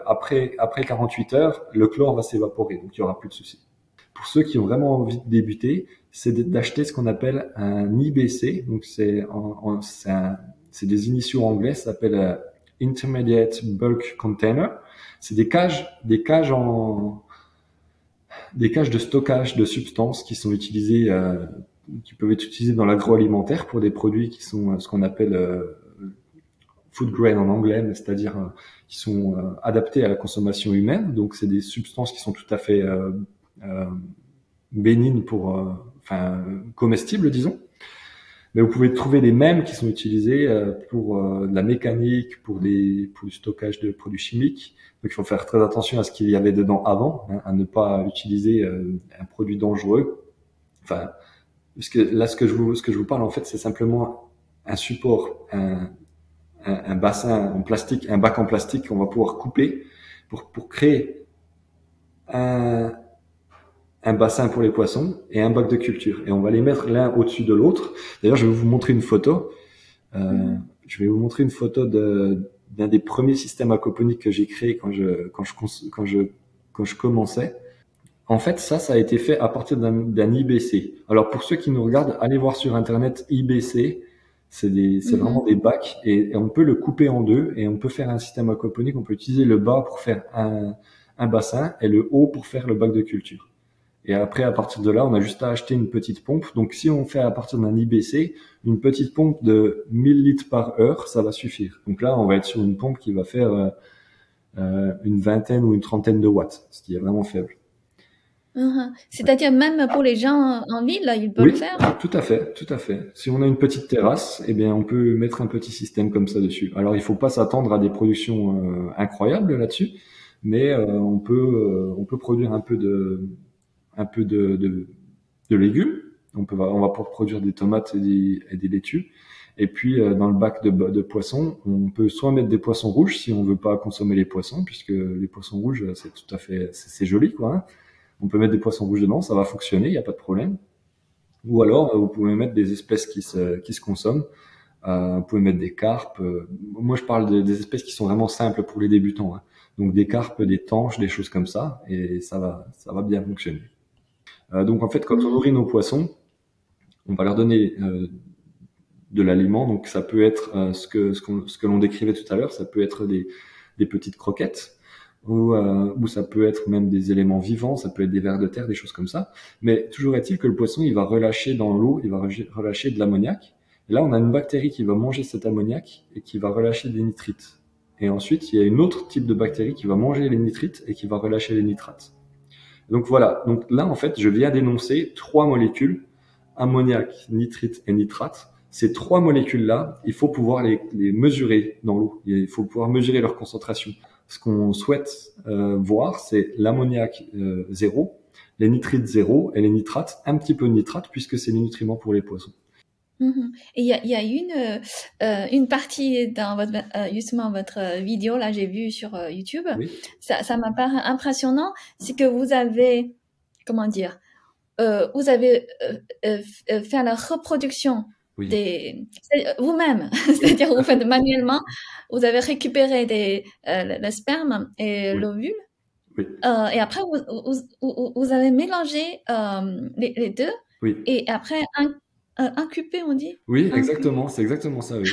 A: après 48 heures, le chlore va s'évaporer, donc il y aura plus de soucis. Pour ceux qui ont vraiment envie de débuter, c'est d'acheter ce qu'on appelle un IBC. Donc c'est des initiaux anglais, ça s'appelle Intermediate Bulk Container. C'est des cages de stockage de substances qui sont utilisées qui peuvent être utilisés dans l'agroalimentaire pour des produits qui sont ce qu'on appelle food grade en anglais, c'est-à-dire qui sont adaptés à la consommation humaine. Donc, c'est des substances qui sont tout à fait bénignes comestibles, disons. Mais vous pouvez trouver les mêmes qui sont utilisés pour de la mécanique, pour du stockage de produits chimiques. Donc, il faut faire très attention à ce qu'il y avait dedans avant, hein, à ne pas utiliser un produit dangereux. Enfin, parce que là, ce que je vous parle, en fait, c'est simplement un support, un bassin en plastique, un bac en plastique qu'on va pouvoir couper pour créer un bassin pour les poissons et un bac de culture. Et on va les mettre l'un au-dessus de l'autre. D'ailleurs, je vais vous montrer une photo. Je vais vous montrer une photo d'un des premiers systèmes aquaponiques que j'ai créé quand je commençais. En fait, ça a été fait à partir d'un IBC. Alors, pour ceux qui nous regardent, allez voir sur Internet IBC. C'est vraiment des bacs et on peut le couper en deux et on peut faire un système aquaponique. On peut utiliser le bas pour faire un bassin et le haut pour faire le bac de culture. Et après, à partir de là, on a juste à acheter une petite pompe. Donc, si on fait à partir d'un IBC, une petite pompe de 1000 litres par heure, ça va suffire. Donc là, on va être sur une pompe qui va faire une vingtaine ou une trentaine de watts, ce qui est vraiment faible.
B: C'est-à-dire même pour les gens en ville, ils peuvent le faire?
A: Oui, tout à fait. Si on a une petite terrasse, eh bien, on peut mettre un petit système comme ça dessus. Alors, il faut pas s'attendre à des productions incroyables là-dessus, mais on peut produire un peu de légumes. On va pouvoir produire des tomates et des laitues. Et puis, dans le bac de poissons, on peut soit mettre des poissons rouges si on veut pas consommer les poissons, puisque les poissons rouges, c'est joli, quoi, hein. On peut mettre des poissons rouges dedans, ça va fonctionner, il n'y a pas de problème. Ou alors, vous pouvez mettre des espèces qui se consomment. Vous pouvez mettre des carpes. Moi, je parle des espèces qui sont vraiment simples pour les débutants, hein. donc des carpes, des tanches, des choses comme ça, et ça va bien fonctionner. Donc en fait, quand on nourrit nos poissons, on va leur donner de l'aliment. Donc ça peut être ce que l'on décrivait tout à l'heure, ça peut être des petites croquettes, ou ça peut être même des éléments vivants, ça peut être des vers de terre, des choses comme ça. Mais toujours est-il que le poisson, il va relâcher dans l'eau, il va relâcher de l'ammoniac. Et là, on a une bactérie qui va manger cet ammoniac et qui va relâcher des nitrites. Et ensuite, il y a une autre type de bactérie qui va manger les nitrites et qui va relâcher les nitrates. Donc voilà. Donc là, en fait, je viens d'énoncer 3 molécules, ammoniac, nitrite et nitrate. Ces 3 molécules-là, il faut pouvoir les mesurer dans l'eau. Il faut pouvoir mesurer leur concentration. Ce qu'on souhaite voir, c'est l'ammoniac 0, les nitrites 0 et les nitrates, un petit peu de nitrate, puisque c'est les nutriments pour les poissons.
B: Et il y a une partie dans justement votre vidéo, là j'ai vu sur YouTube, oui. Ça m'a paru impressionnant, c'est que vous avez, comment dire, vous avez fait la reproduction vous-même, c'est-à-dire vous faites manuellement, vous avez récupéré le sperme et l'ovule, et après vous avez mélangé les deux, et après incubé, on dit?
A: Oui, exactement, c'est exactement ça, oui.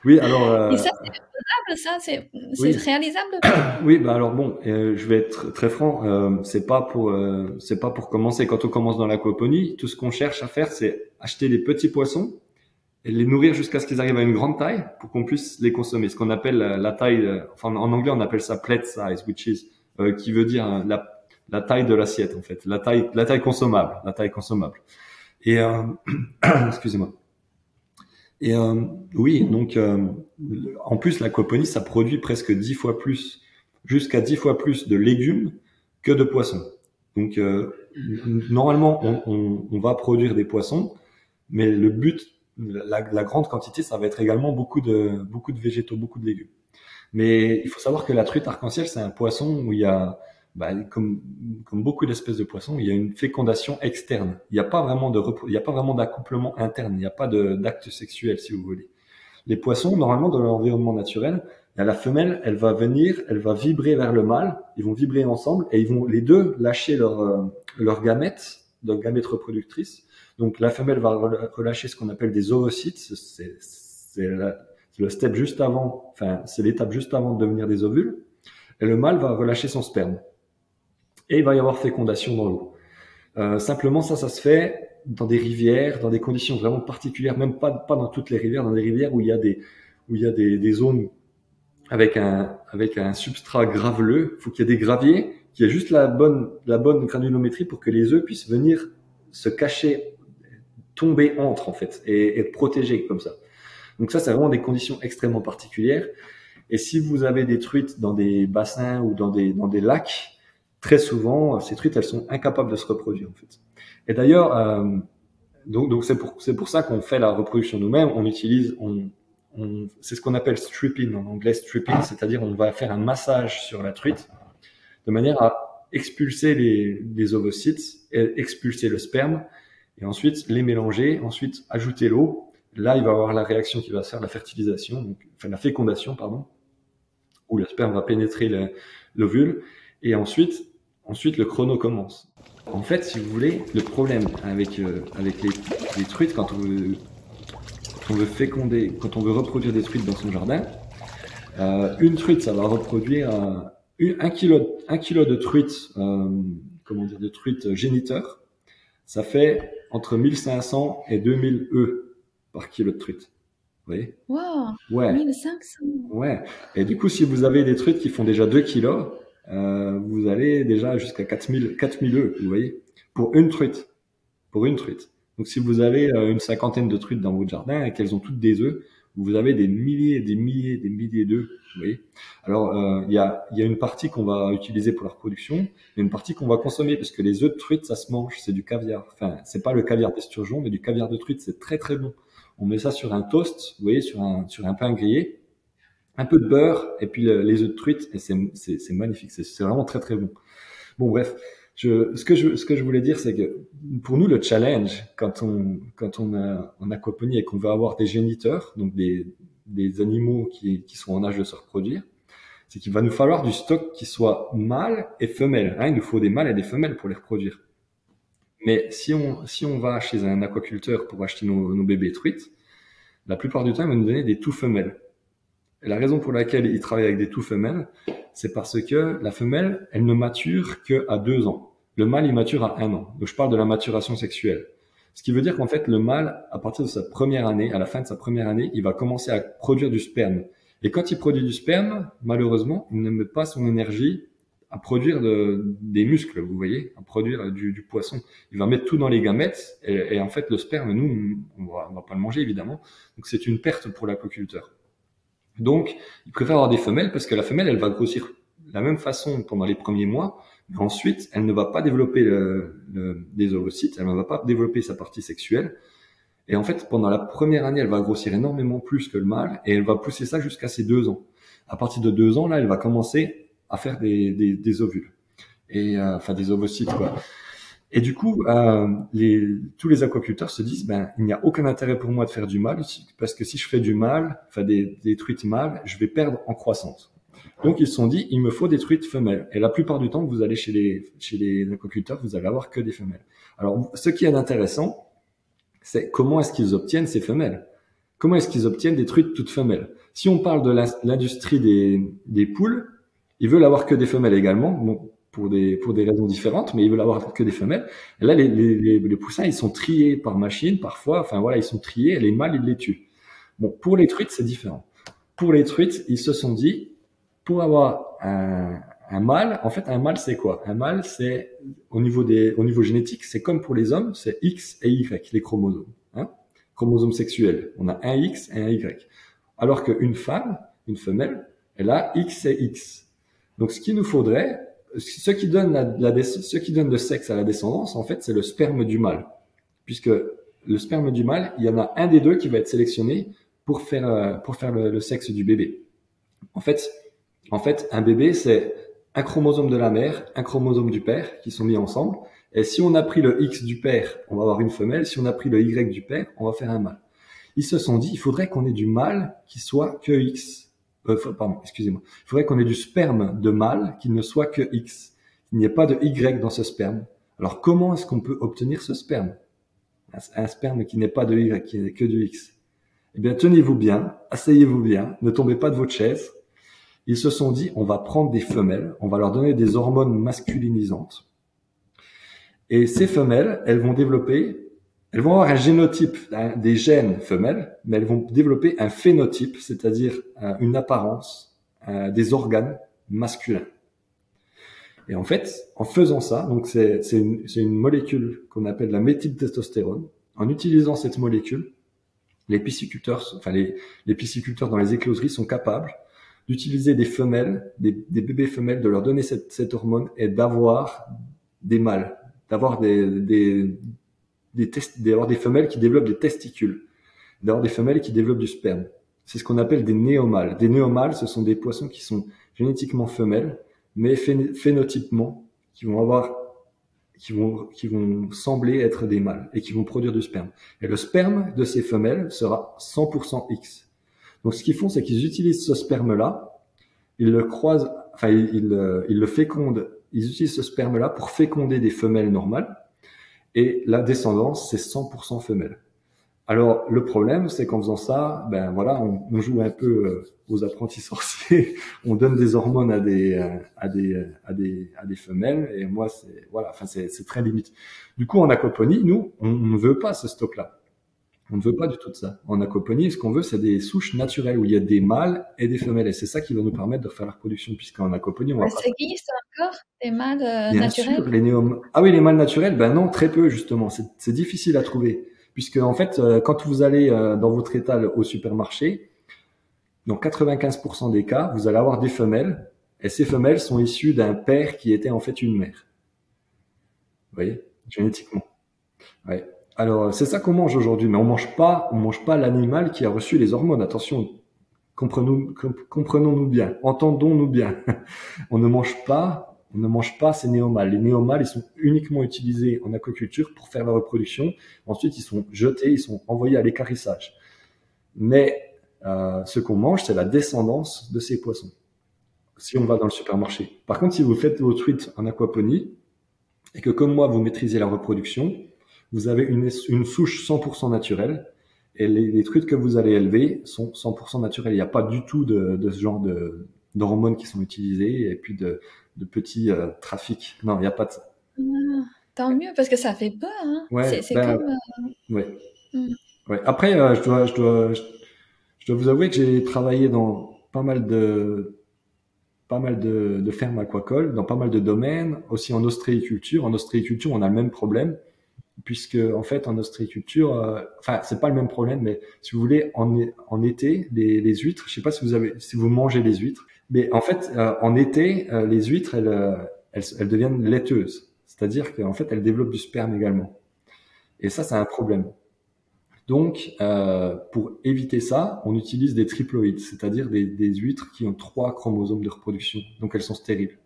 A: Oui, alors...
B: Et ça, c'est faisable, ça? C'est réalisable?
A: Oui, bah alors bon, je vais être très franc, c'est pas pour commencer. Quand on commence dans l'aquaponie, tout ce qu'on cherche à faire, c'est acheter des petits poissons et les nourrir jusqu'à ce qu'ils arrivent à une grande taille pour qu'on puisse les consommer. Ce qu'on appelle la taille, enfin en anglais on appelle ça plate size, which is qui veut dire la taille de l'assiette en fait, la taille consommable, Et excusez-moi. Et oui, donc en plus l'aquaponie ça produit presque 10 fois plus, jusqu'à 10 fois plus de légumes que de poissons. Donc normalement on va produire des poissons, mais le but, la grande quantité, ça va être également beaucoup de végétaux, beaucoup de légumes. Mais il faut savoir que la truite arc-en-ciel, c'est un poisson où il y a, comme beaucoup d'espèces de poissons, il y a une fécondation externe. Il n'y a pas vraiment d'accouplement interne. Il n'y a pas d'acte sexuel, si vous voulez. Les poissons, normalement, dans leur environnement naturel, la femelle, elle va vibrer vers le mâle. Ils vont vibrer ensemble et ils vont les deux lâcher leurs gamètes reproductrices. Donc la femelle va relâcher ce qu'on appelle des ovocytes, c'est le step juste avant, enfin c'est l'étape juste avant de devenir des ovules, et le mâle va relâcher son sperme. Et il va y avoir fécondation dans l'eau. Simplement ça se fait dans des rivières, dans des conditions vraiment particulières, même pas dans toutes les rivières, dans des rivières où il y a des zones avec un substrat graveleux. Il faut qu'il y ait des graviers, qu'il y ait juste la bonne granulométrie pour que les œufs puissent venir se cacher, tomber entre en fait et être protégé comme ça. Donc ça, c'est vraiment des conditions extrêmement particulières. Et si vous avez des truites dans des bassins ou dans des lacs, très souvent, ces truites, elles sont incapables de se reproduire en fait. Et d'ailleurs, donc c'est pour ça qu'on fait la reproduction nous-mêmes. On utilise, c'est ce qu'on appelle stripping en anglais, stripping, c'est-à-dire on va faire un massage sur la truite de manière à expulser les ovocytes, et expulser le sperme, et ensuite les mélanger, ensuite ajouter l'eau. Là, il va y avoir la réaction qui va se faire, la fertilisation, la fécondation, pardon, où le sperme va pénétrer l'ovule, et ensuite le chrono commence. En fait, si vous voulez, le problème avec les truites, quand on veut féconder, quand on veut reproduire des truites dans son jardin, une truite, ça va reproduire un kilo de truite, de truite géniteur. Ça fait entre 1500 et 2000 œufs par kilo de truite. Vous voyez?
B: Wow,
A: ouais.
B: 1500.
A: Ouais. Et du coup, si vous avez des truites qui font déjà 2 kilos, vous allez déjà jusqu'à 4000 œufs, vous voyez, pour une truite. Donc, si vous avez une cinquantaine de truites dans votre jardin et qu'elles ont toutes des œufs, vous avez des milliers d'œufs, vous voyez. Alors, il y a une partie qu'on va utiliser pour la reproduction, et une partie qu'on va consommer, parce que les œufs de truite, ça se mange, c'est du caviar. Enfin, c'est pas le caviar d'esturgeon, mais du caviar de truite, c'est très très bon. On met ça sur un toast, vous voyez, sur un pain grillé, un peu de beurre, et puis les œufs de truite, et c'est magnifique, c'est vraiment très très bon. Bon, bref. Ce que je voulais dire, c'est que pour nous, le challenge, quand on en aquaponie et qu'on veut avoir des géniteurs, donc des animaux qui sont en âge de se reproduire, C'est qu'il va nous falloir du stock qui soit mâle et femelle. Hein, il nous faut des mâles et des femelles pour les reproduire. Mais si on va chez un aquaculteur pour acheter nos bébés truites, la plupart du temps, il va nous donner des tout femelles. Et la raison pour laquelle il travaille avec des tout femelles, c'est parce que la femelle, elle ne mature qu'à 2 ans. Le mâle, il mature à 1 an. Donc, je parle de la maturation sexuelle. Ce qui veut dire qu'en fait, le mâle, à partir de sa première année, à la fin de sa première année, il va commencer à produire du sperme. Et quand il produit du sperme, malheureusement, il ne met pas son énergie à produire des muscles, vous voyez, à produire du poisson. Il va mettre tout dans les gamètes et en fait, le sperme, nous, on va pas le manger, évidemment. Donc, c'est une perte pour l'aquaculteur. Donc, il préfère avoir des femelles parce que la femelle, elle va grossir de la même façon pendant les premiers mois, mais ensuite, elle ne va pas développer des ovocytes, elle ne va pas développer sa partie sexuelle. Et en fait, pendant la première année, elle va grossir énormément plus que le mâle et elle va pousser ça jusqu'à ses 2 ans. À partir de 2 ans, là, elle va commencer à faire des ovules. Et, enfin, des ovocytes, quoi. Et du coup, tous les aquaculteurs se disent, il n'y a aucun intérêt pour moi de faire du mâle, parce que si je fais du mâle, enfin des truites mâles, je vais perdre en croissance. Donc ils se sont dit, il me faut des truites femelles. Et la plupart du temps, vous allez chez les aquaculteurs, vous allez avoir que des femelles. Alors, ce qui est intéressant, c'est comment est-ce qu'ils obtiennent ces femelles? Comment est-ce qu'ils obtiennent des truites toutes femelles? Si on parle de l'industrie des poules, ils veulent avoir que des femelles également. Bon, pour des raisons différentes, mais ils veulent avoir que des femelles. Et là, les poussins, ils sont triés par machine, parfois. Enfin, voilà, ils sont triés et les mâles, ils les tuent. Bon, pour les truites, c'est différent. Pour les truites, ils se sont dit, pour avoir un mâle, en fait, un mâle, c'est quoi? Un mâle, c'est, au niveau génétique, c'est comme pour les hommes, c'est X et Y, les chromosomes. Hein? Chromosomes sexuels. On a un X et un Y. Alors qu'une femme, une femelle, elle a X et X. Donc, ce qu'il nous faudrait, ce qui donne le sexe à la descendance, en fait, c'est le sperme du mâle. Puisque le sperme du mâle, il y en a un des deux qui va être sélectionné pour faire le sexe du bébé. En fait, un bébé, c'est un chromosome de la mère, un chromosome du père qui sont mis ensemble. Et si on a pris le X du père, on va avoir une femelle. Si on a pris le Y du père, on va faire un mâle. Ils se sont dit, il faudrait qu'on ait du mâle qui soit que X. Excusez-moi. Il faudrait qu'on ait du sperme de mâle qui ne soit que X. Il n'y ait pas de Y dans ce sperme. Alors, comment est-ce qu'on peut obtenir ce sperme? Un sperme qui n'est pas de Y, qui n'est que de X. Eh bien, tenez-vous bien, asseyez-vous bien, ne tombez pas de votre chaise. Ils se sont dit, on va prendre des femelles, on va leur donner des hormones masculinisantes. Et ces femelles, elles vont avoir un génotype, des gènes femelles, mais elles vont développer un phénotype, c'est-à-dire une apparence, des organes masculins. Et en fait, en faisant ça, donc c'est une molécule qu'on appelle la méthyltestostérone. En utilisant cette molécule, les pisciculteurs dans les écloseries sont capables d'utiliser des femelles, des bébés femelles, de leur donner cette hormone et d'avoir des mâles, d'avoir des femelles qui développent des testicules, d'avoir des femelles qui développent du sperme. C'est ce qu'on appelle des néomâles. Des néomâles, ce sont des poissons qui sont génétiquement femelles, mais phénotypement, qui vont sembler être des mâles et qui vont produire du sperme. Et le sperme de ces femelles sera 100% X. Donc, ce qu'ils font, c'est qu'ils utilisent ce sperme-là, ils le croisent, enfin, ils le fécondent, ils utilisent ce sperme-là pour féconder des femelles normales. Et la descendance, c'est 100% femelle. Alors, le problème, c'est qu'en faisant ça, on joue un peu aux apprentis sorciers. On donne des hormones à des femelles. Et moi, c'est très limite. Du coup, en aquaponie, nous, on ne veut pas ce stock-là. On ne veut pas du tout de ça. En aquaponie, ce qu'on veut, c'est des souches naturelles où il y a des mâles et des femelles. Et c'est ça qui va nous permettre de faire la reproduction, puisqu'en aquaponie, on va pas...
B: Ça existe encore, des mâles naturels?
A: Bien sûr, Ah oui, les mâles naturels, non, très peu, justement. C'est difficile à trouver. Puisque, en fait, quand vous allez dans votre étal au supermarché, dans 95% des cas, vous allez avoir des femelles. Et ces femelles sont issues d'un père qui était en fait une mère. Vous voyez? Génétiquement. Ouais. Alors, c'est ça qu'on mange aujourd'hui, mais on mange pas l'animal qui a reçu les hormones. Attention, comprenons-nous bien, entendons-nous bien. On ne mange pas ces néomâles. Les néomâles, ils sont uniquement utilisés en aquaculture pour faire la reproduction. Ensuite, ils sont jetés, ils sont envoyés à l'équarrissage. Mais ce qu'on mange, c'est la descendance de ces poissons. si on va dans le supermarché. Par contre, si vous faites vos truites en aquaponie, et que comme moi, vous maîtrisez la reproduction, vous avez une souche 100% naturelle, et les truites que vous allez élever sont 100% naturelles. Il n'y a pas du tout de ce genre d'hormones qui sont utilisées, et puis de petits trafics. Non, il n'y a pas de ça.
B: Tant mieux, parce que ça fait peur. Hein.
A: Ouais,
B: c'est comme...
A: Ouais. Ouais. Après, je dois vous avouer que j'ai travaillé dans pas mal de fermes aquacoles, dans pas mal de domaines, aussi en ostréiculture. En ostréiculture, on a le même problème, puisque en fait, en ostréiculture, c'est pas le même problème, mais si vous voulez, en été, les huîtres, je sais pas si vous mangez les huîtres, mais en fait, en été, les huîtres, elles deviennent laiteuses. C'est-à-dire qu'en fait, elles développent du sperme également. Et ça, c'est un problème. Donc, pour éviter ça, on utilise des triploïdes, c'est-à-dire des huîtres qui ont 3 chromosomes de reproduction. Donc, elles sont stériles.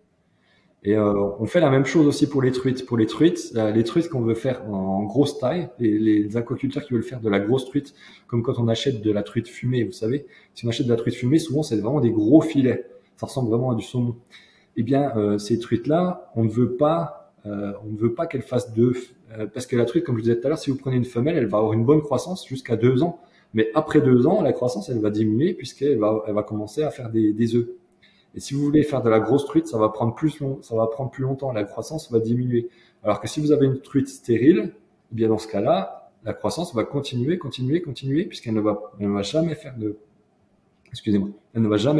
A: Et on fait la même chose aussi pour les truites. Pour les truites qu'on veut faire en grosse taille, les aquaculteurs qui veulent faire de la grosse truite, comme quand on achète de la truite fumée, vous savez, si on achète de la truite fumée, souvent, c'est vraiment des gros filets. Ça ressemble vraiment à du saumon. Eh bien, ces truites-là, on ne veut pas qu'elle fasse d'œufs, parce que la truite, comme je vous disais tout à l'heure, si vous prenez une femelle, elle va avoir une bonne croissance jusqu'à 2 ans. Mais après 2 ans, la croissance, elle va diminuer puisqu'elle va commencer à faire des œufs. Et si vous voulez faire de la grosse truite, ça va prendre plus longtemps. La croissance va diminuer. Alors que si vous avez une truite stérile, eh bien dans ce cas-là, la croissance va continuer, puisqu'elle ne va jamais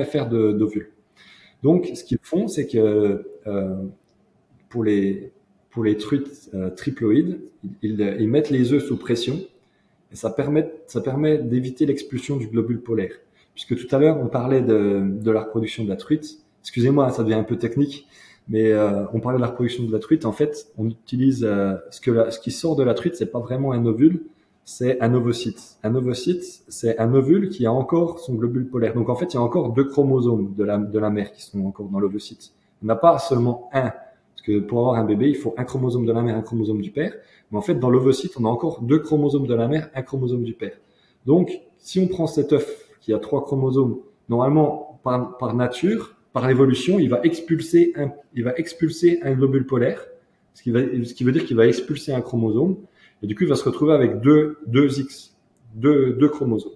A: faire d'ovules. Donc, ce qu'ils font, c'est que pour les truites triploïdes, ils mettent les œufs sous pression, et ça permet d'éviter l'expulsion du globule polaire. Puisque tout à l'heure, on parlait de la reproduction de la truite. Excusez-moi, ça devient un peu technique, mais on parlait de la reproduction de la truite. En fait, on utilise ce qui sort de la truite, c'est pas vraiment un ovule, c'est un ovocyte. Un ovocyte, c'est un ovule qui a encore son globule polaire. Donc en fait, il y a encore 2 chromosomes de la mère qui sont encore dans l'ovocyte. On n'a pas seulement un. Parce que pour avoir un bébé, il faut un chromosome de la mère, un chromosome du père. Mais en fait, dans l'ovocyte, on a encore 2 chromosomes de la mère, un chromosome du père. Donc, si on prend cet œuf qui a 3 chromosomes, normalement, par nature, par l'évolution, il va expulser un globule polaire, ce qui veut dire qu'il va expulser un chromosome, et du coup, il va se retrouver avec deux chromosomes.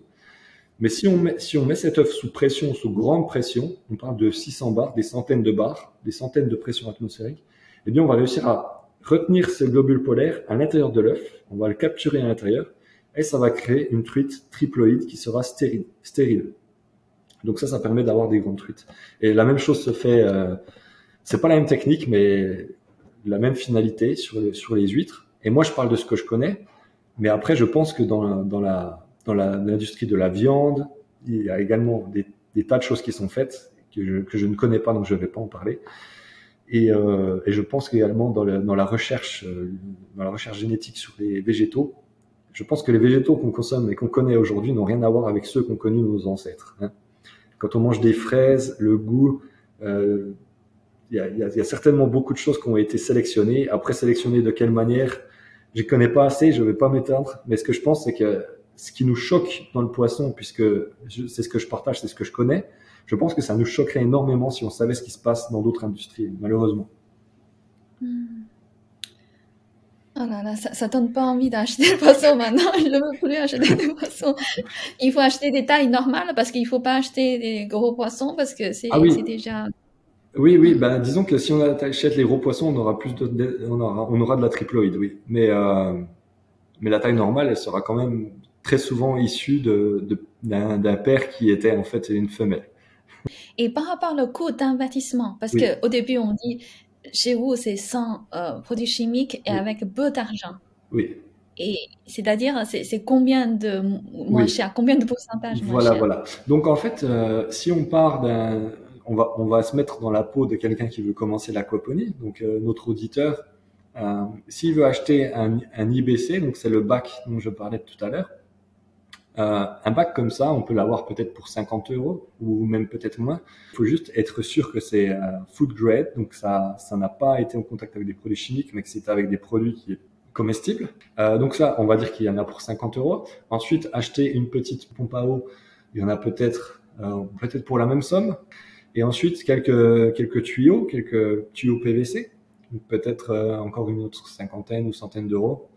A: Mais si on met cet œuf sous pression, sous grande pression, on parle de 600 bars, des centaines de bars, des centaines de pressions atmosphériques, eh bien, on va réussir à retenir ce globule polaire à l'intérieur de l'œuf, on va le capturer à l'intérieur, et ça va créer une truite triploïde qui sera stérile. Donc ça permet d'avoir des grandes truites. Et la même chose se fait, c'est pas la même technique, mais la même finalité sur les huîtres. Et moi, je parle de ce que je connais, mais après, je pense que dans l'industrie de la viande, il y a également des tas de choses qui sont faites que je ne connais pas, donc je ne vais pas en parler. Et je pense qu'également dans la recherche génétique sur les végétaux, je pense que les végétaux qu'on consomme et qu'on connaît aujourd'hui n'ont rien à voir avec ceux qu'ont connus nos ancêtres. Hein. Quand on mange des fraises, le goût, il y a certainement beaucoup de choses qui ont été sélectionnées. Après, sélectionnées de quelle manière, je ne connais pas assez, je ne vais pas m'éteindre. Mais ce que je pense, c'est que ce qui nous choque dans le poisson, puisque c'est ce que je partage, c'est ce que je connais, je pense que ça nous choquerait énormément si on savait ce qui se passe dans d'autres industries, malheureusement.
B: Oh là là, ça donne pas envie d'acheter le poisson maintenant. Je ne veux plus acheter des poissons. Il faut acheter des tailles normales parce qu'il ne faut pas acheter des gros poissons parce que c'est déjà...
A: Oui, ben, disons que si on achète les gros poissons, on aura de la triploïde, oui. Mais la taille normale, elle sera quand même très souvent issue d'un père qui était en fait une femelle.
B: Et par rapport au coût d'investissement, parce qu'au début on dit chez vous c'est sans produits chimiques et avec peu d'argent.
A: Oui.
B: Et c'est-à-dire c'est combien de moins cher, combien de pourcentage moins cher?
A: Voilà. Donc en fait, si on part on va se mettre dans la peau de quelqu'un qui veut commencer l'aquaponie. Donc notre auditeur, s'il veut acheter un IBC, donc c'est le bac dont je parlais tout à l'heure. Un bac comme ça, on peut l'avoir peut-être pour 50 € ou même peut-être moins. Il faut juste être sûr que c'est food grade, donc ça n'a pas été en contact avec des produits chimiques, mais que c'est avec des produits qui sont comestibles. Donc ça, on va dire qu'il y en a pour 50 €. Ensuite, acheter une petite pompe à eau, il y en a peut-être pour la même somme. Et ensuite, quelques tuyaux PVC, peut-être encore une autre cinquantaine ou centaine d'euros.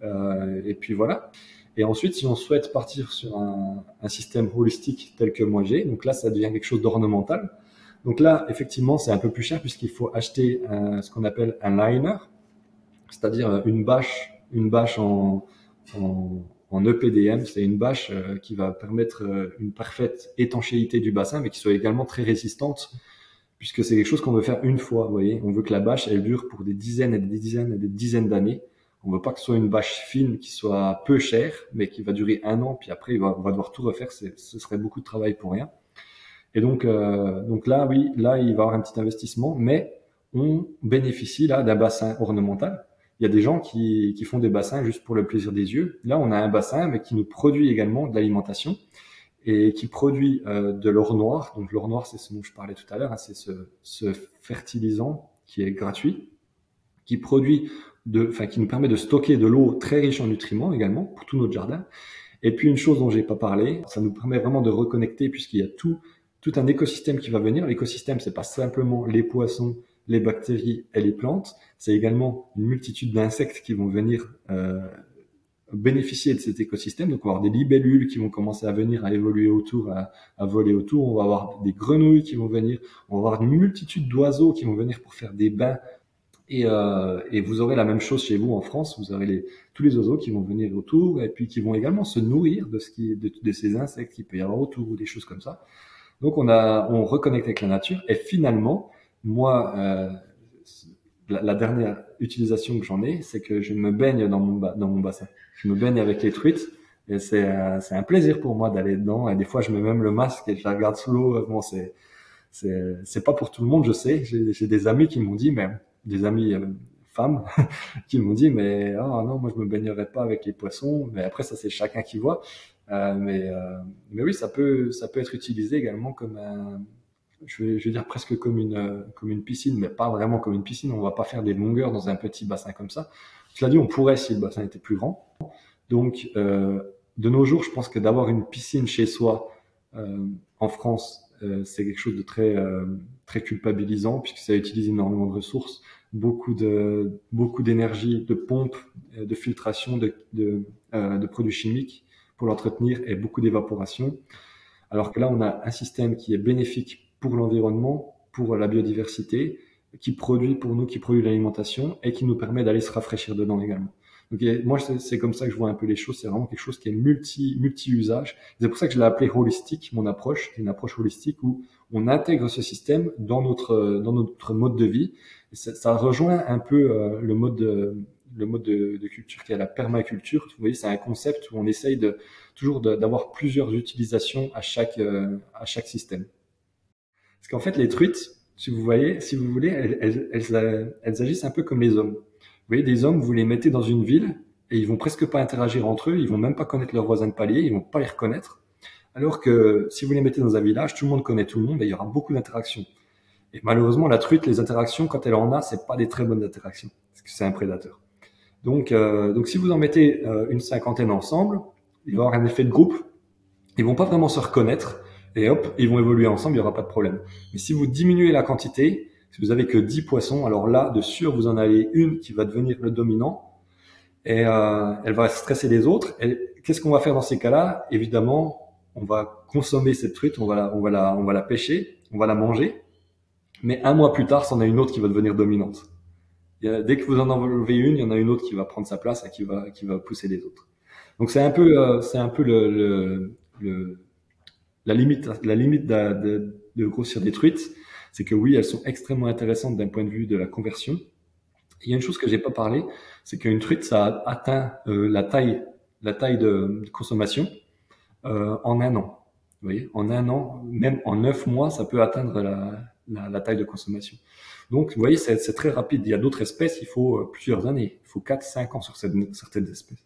A: Et puis voilà. Et ensuite, si on souhaite partir sur un système holistique tel que moi j'ai, donc là, ça devient quelque chose d'ornemental. Donc là, effectivement, c'est un peu plus cher puisqu'il faut acheter ce qu'on appelle un liner, c'est-à-dire une bâche en EPDM. C'est une bâche qui va permettre une parfaite étanchéité du bassin, mais qui soit également très résistante, puisque c'est quelque chose qu'on veut faire une fois. Vous voyez, on veut que la bâche, elle dure pour des dizaines et des dizaines et des dizaines d'années. On veut pas que ce soit une bâche fine qui soit peu chère, mais qui va durer 1 an, puis après on va devoir tout refaire. Ce serait beaucoup de travail pour rien. Et donc là, oui, là, il va y avoir un petit investissement, mais on bénéficie là d'un bassin ornemental. Il y a des gens qui font des bassins juste pour le plaisir des yeux. Là, on a un bassin, mais qui nous produit également de l'alimentation et qui produit de l'or noir. Donc l'or noir, c'est ce dont je parlais tout à l'heure, hein, c'est ce fertilisant qui est gratuit, qui nous permet de stocker de l'eau très riche en nutriments également pour tout notre jardin. Et puis une chose dont j'ai pas parlé, ça nous permet vraiment de reconnecter puisqu'il y a tout un écosystème qui va venir. L'écosystème, c'est pas simplement les poissons, les bactéries et les plantes, c'est également une multitude d'insectes qui vont venir bénéficier de cet écosystème. Donc on va avoir des libellules qui vont commencer à venir, à évoluer autour, à voler autour. On va avoir des grenouilles qui vont venir. On va avoir une multitude d'oiseaux qui vont venir pour faire des bains. Et vous aurez la même chose chez vous en France. Vous aurez tous les oiseaux qui vont venir autour et puis qui vont également se nourrir de ces insectes qu'il peut y avoir autour ou des choses comme ça. Donc on reconnecte avec la nature. Et finalement, moi, la dernière utilisation que j'en ai, c'est que je me baigne dans mon bassin. Je me baigne avec les truites. Et c'est un plaisir pour moi d'aller dedans. Et des fois, je mets même le masque et je la regarde sous l'eau. Bon, c'est pas pour tout le monde, je sais. J'ai des amis qui m'ont dit, mais des amis femmes qui m'ont dit, mais oh non, moi je me baignerai pas avec les poissons. Mais après, ça c'est chacun qui voit. Mais oui, ça peut être utilisé également comme je vais dire presque comme une piscine, mais pas vraiment comme une piscine. On va pas faire des longueurs dans un petit bassin comme ça. Cela dit, on pourrait si le bassin était plus grand. Donc, de nos jours, je pense que d'avoir une piscine chez soi en France, c'est quelque chose de très culpabilisant puisque ça utilise énormément de ressources, beaucoup d'énergie, de pompe, de filtration, de produits chimiques pour l'entretenir et beaucoup d'évaporation. Alors que là, on a un système qui est bénéfique pour l'environnement, pour la biodiversité, qui produit pour nous, qui produit l'alimentation et qui nous permet d'aller se rafraîchir dedans également. Donc moi, c'est comme ça que je vois un peu les choses. C'est vraiment quelque chose qui est multi-usage. C'est pour ça que je l'ai appelé holistique, mon approche, une approche holistique où on intègre ce système dans notre mode de vie. Et ça rejoint un peu le mode de culture qui est la permaculture. Vous voyez, c'est un concept où on essaye toujours d'avoir plusieurs utilisations à chaque système. Parce qu'en fait, les truites, si vous voulez, elles agissent un peu comme les hommes. Vous voyez, des hommes, vous les mettez dans une ville et ils vont presque pas interagir entre eux, ils vont même pas connaître leurs voisins de palier, ils vont pas les reconnaître. Alors que si vous les mettez dans un village, tout le monde connaît tout le monde et il y aura beaucoup d'interactions. Et malheureusement, la truite, les interactions, quand elle en a, c'est pas des très bonnes interactions, parce que c'est un prédateur. Donc si vous en mettez une cinquantaine ensemble, il va y avoir un effet de groupe. Ils vont pas vraiment se reconnaître et hop, ils vont évoluer ensemble, il y aura pas de problème. Mais si vous diminuez la quantité, si vous avez que 10 poissons, alors là, de sûr, vous en avez une qui va devenir le dominant et elle va stresser les autres. Et qu'est-ce qu'on va faire dans ces cas-là? Évidemment, on va consommer cette truite, on va la pêcher, on va la manger. Mais 1 mois plus tard, c'en a une autre qui va devenir dominante. Dès que vous en enlevez une, il y en a une autre qui va prendre sa place et qui va pousser les autres. Donc c'est un peu la limite de grossir des truites. C'est que oui, elles sont extrêmement intéressantes d'un point de vue de la conversion. Et il y a une chose que j'ai pas parlé, c'est qu'une truite, ça atteint la taille de consommation en 1 an. Vous voyez, en 1 an, même en 9 mois, ça peut atteindre la taille de consommation. Donc, vous voyez, c'est très rapide. Il y a d'autres espèces, il faut plusieurs années. Il faut 4-5 ans sur certaines espèces.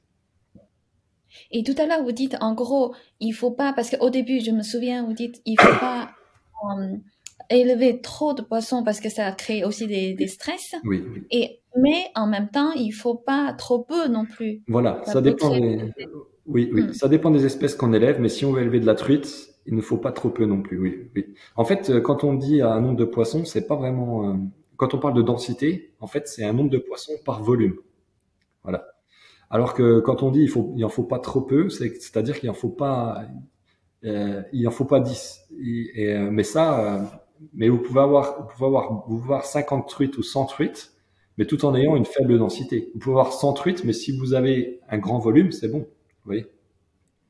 B: Et tout à l'heure, vous dites, en gros, il faut pas, parce qu'au début, je me souviens, vous dites, il faut pas élever trop de poissons parce que ça crée aussi des stress.
A: Oui.
B: Mais en même temps, il faut pas trop peu non plus.
A: Voilà, ça dépend ça dépend des espèces qu'on élève, mais si on veut élever de la truite, Il ne faut pas trop peu non plus, oui. Oui. En fait, quand on dit un nombre de poissons, c'est pas vraiment. Quand on parle de densité, en fait, c'est un nombre de poissons par volume. Voilà. Alors que quand on dit il en faut pas trop peu, c'est-à-dire il en faut pas 10. Mais ça, mais vous pouvez avoir 50 truites ou 100 truites, mais tout en ayant une faible densité. Vous pouvez avoir 100 truites, mais si vous avez un grand volume, c'est bon. Vous voyez.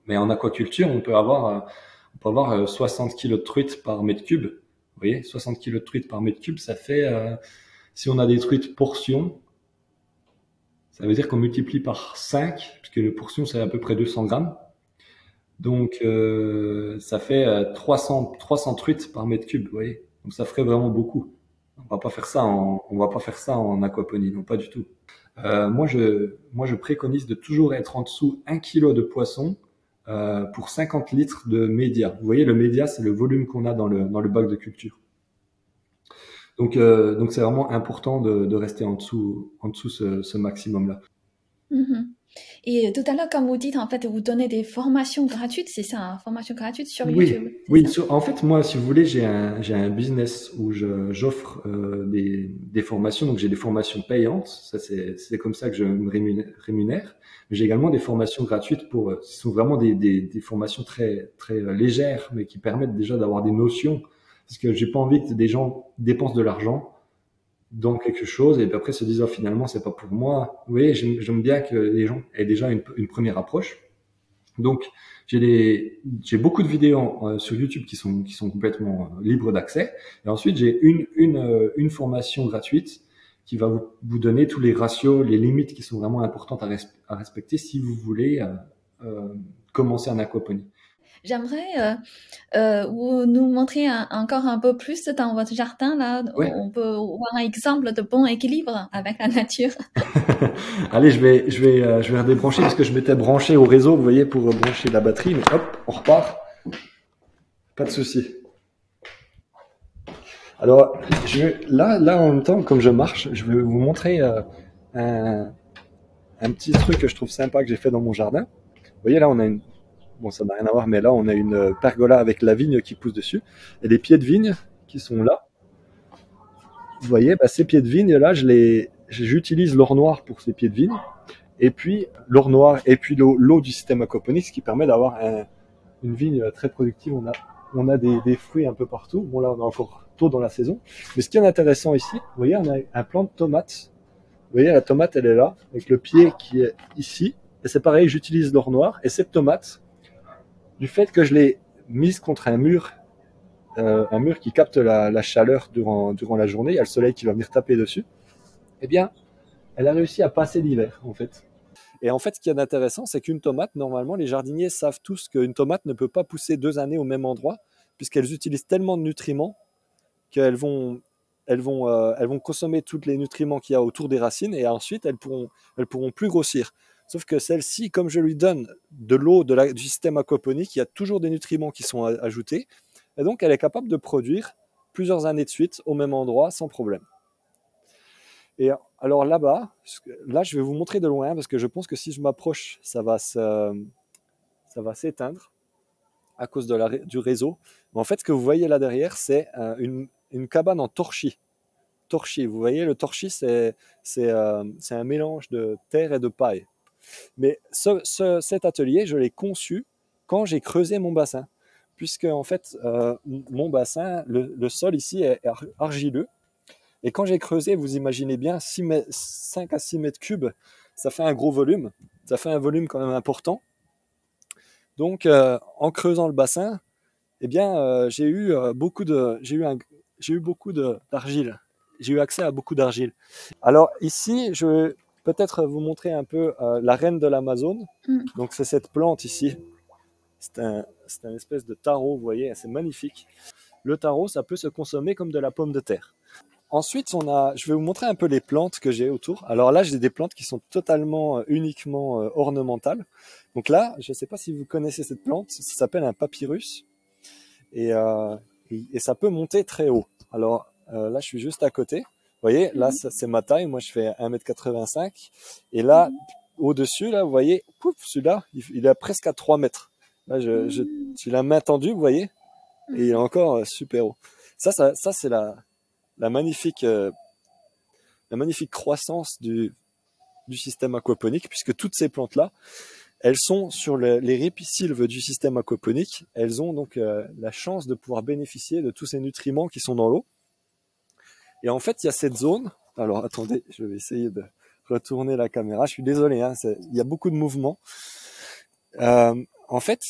A: Mais en aquaculture, on peut avoir 60 kilos de truites par mètre cube. Vous voyez, 60 kilos de truites par mètre cube, ça fait, si on a des truites portions, ça veut dire qu'on multiplie par 5, puisque le portion, c'est à peu près 200 grammes. Donc, ça fait 300 truites par mètre cube, vous voyez. Donc, ça ferait vraiment beaucoup. On va pas faire ça en aquaponie, non, pas du tout. Moi, je préconise de toujours être en dessous 1 kilo de poisson pour 50 litres de média. Vous voyez, le média, c'est le volume qu'on a dans le bac de culture. Donc c'est vraiment important de rester en dessous ce maximum-là.
B: Mm-hmm. Et tout à l'heure, comme vous dites, en fait, vous donnez des formations gratuites, c'est ça, hein, formations gratuites sur YouTube.
A: Oui. En fait, moi, si vous voulez, j'ai un business où j'offre des formations. Donc, j'ai des formations payantes. Ça, c'est comme ça que je me rémunère. Mais j'ai également des formations gratuites ce sont vraiment des formations très, très légères, mais qui permettent déjà d'avoir des notions. Parce que j'ai pas envie que des gens dépensent de l'argent dans quelque chose et puis après se disent finalement c'est pas pour moi. Oui, j'aime bien que les gens aient déjà une première approche. Donc j'ai beaucoup de vidéos sur YouTube qui sont complètement libres d'accès et ensuite j'ai une formation gratuite qui va vous donner tous les ratios, les limites qui sont vraiment importantes à respecter si vous voulez commencer en aquaponie.
B: J'aimerais vous nous montrer encore un peu plus dans votre jardin. Là, ouais. On peut voir un exemple de bon équilibre avec la nature.
A: Allez, je vais redébrancher parce que je m'étais branché au réseau, vous voyez, pour brancher la batterie. Mais hop, on repart. Pas de souci. Alors, là, en même temps, comme je marche, je vais vous montrer un petit truc que je trouve sympa que j'ai fait dans mon jardin. Vous voyez, là, on a bon, ça n'a rien à voir, mais là, on a une pergola avec la vigne qui pousse dessus. Et les pieds de vigne qui sont là. Vous voyez, ces pieds de vigne, là, j'utilise l'or noir pour ces pieds de vigne. Et puis, l'or noir et puis l'eau du système aquaponique, ce qui permet d'avoir une vigne très productive. On a des fruits un peu partout. Bon, là, on est encore tôt dans la saison. Mais ce qui est intéressant ici, vous voyez, on a un plant de tomate. Vous voyez, la tomate, elle est là, avec le pied qui est ici. Et c'est pareil, j'utilise l'or noir. Et cette tomate, du fait que je l'ai mise contre un mur qui capte la chaleur durant la journée, il y a le soleil qui va venir taper dessus, eh bien, elle a réussi à passer l'hiver, en fait. Et en fait, ce qui est intéressant, c'est qu'une tomate, normalement, les jardiniers savent tous qu'une tomate ne peut pas pousser 2 années au même endroit, puisqu'elles utilisent tellement de nutriments qu'elles vont consommer tous les nutriments qu'il y a autour des racines, et ensuite, elles pourront plus grossir. Sauf que celle-ci, comme je lui donne de l'eau du système aquaponique, il y a toujours des nutriments qui sont ajoutés. Et donc, elle est capable de produire plusieurs années de suite au même endroit sans problème. Et alors là-bas, je vais vous montrer de loin parce que je pense que si je m'approche, ça va s'éteindre à cause du réseau. Mais en fait, ce que vous voyez là derrière, c'est une cabane en torchis. Torchis, vous voyez, le torchis, c'est un mélange de terre et de paille. Mais cet atelier, je l'ai conçu quand j'ai creusé mon bassin. Puisque en fait, mon bassin, le sol ici est argileux. Et quand j'ai creusé, vous imaginez bien, 5 à 6 mètres cubes, ça fait un gros volume. Ça fait un volume quand même important. Donc, en creusant le bassin, eh bien, j'ai eu beaucoup d'argile. J'ai eu accès à beaucoup d'argile. Alors ici, je vais peut-être vous montrer un peu la reine de l'Amazone. Donc, c'est cette plante ici. C'est un espèce de taro, vous voyez, c'est magnifique. Le taro, ça peut se consommer comme de la pomme de terre. Ensuite, je vais vous montrer un peu les plantes que j'ai autour. Alors là, j'ai des plantes qui sont totalement, uniquement ornementales. Donc là, je ne sais pas si vous connaissez cette plante, ça s'appelle un papyrus. Et ça peut monter très haut. Alors là, je suis juste à côté. Vous voyez, là, c'est ma taille. Moi, je fais 1,85 m. Et là, au-dessus, là, vous voyez, celui-là, il est presque à 3 mètres. Là, j'ai la main tendue, vous voyez, et il est encore super haut. Ça c'est la magnifique croissance du système aquaponique, puisque toutes ces plantes-là, elles sont sur les ripisylves du système aquaponique. Elles ont donc la chance de pouvoir bénéficier de tous ces nutriments qui sont dans l'eau. Et en fait, il y a cette zone. Alors, attendez, je vais essayer de retourner la caméra. Je suis désolé, hein, il y a beaucoup de mouvements. En fait,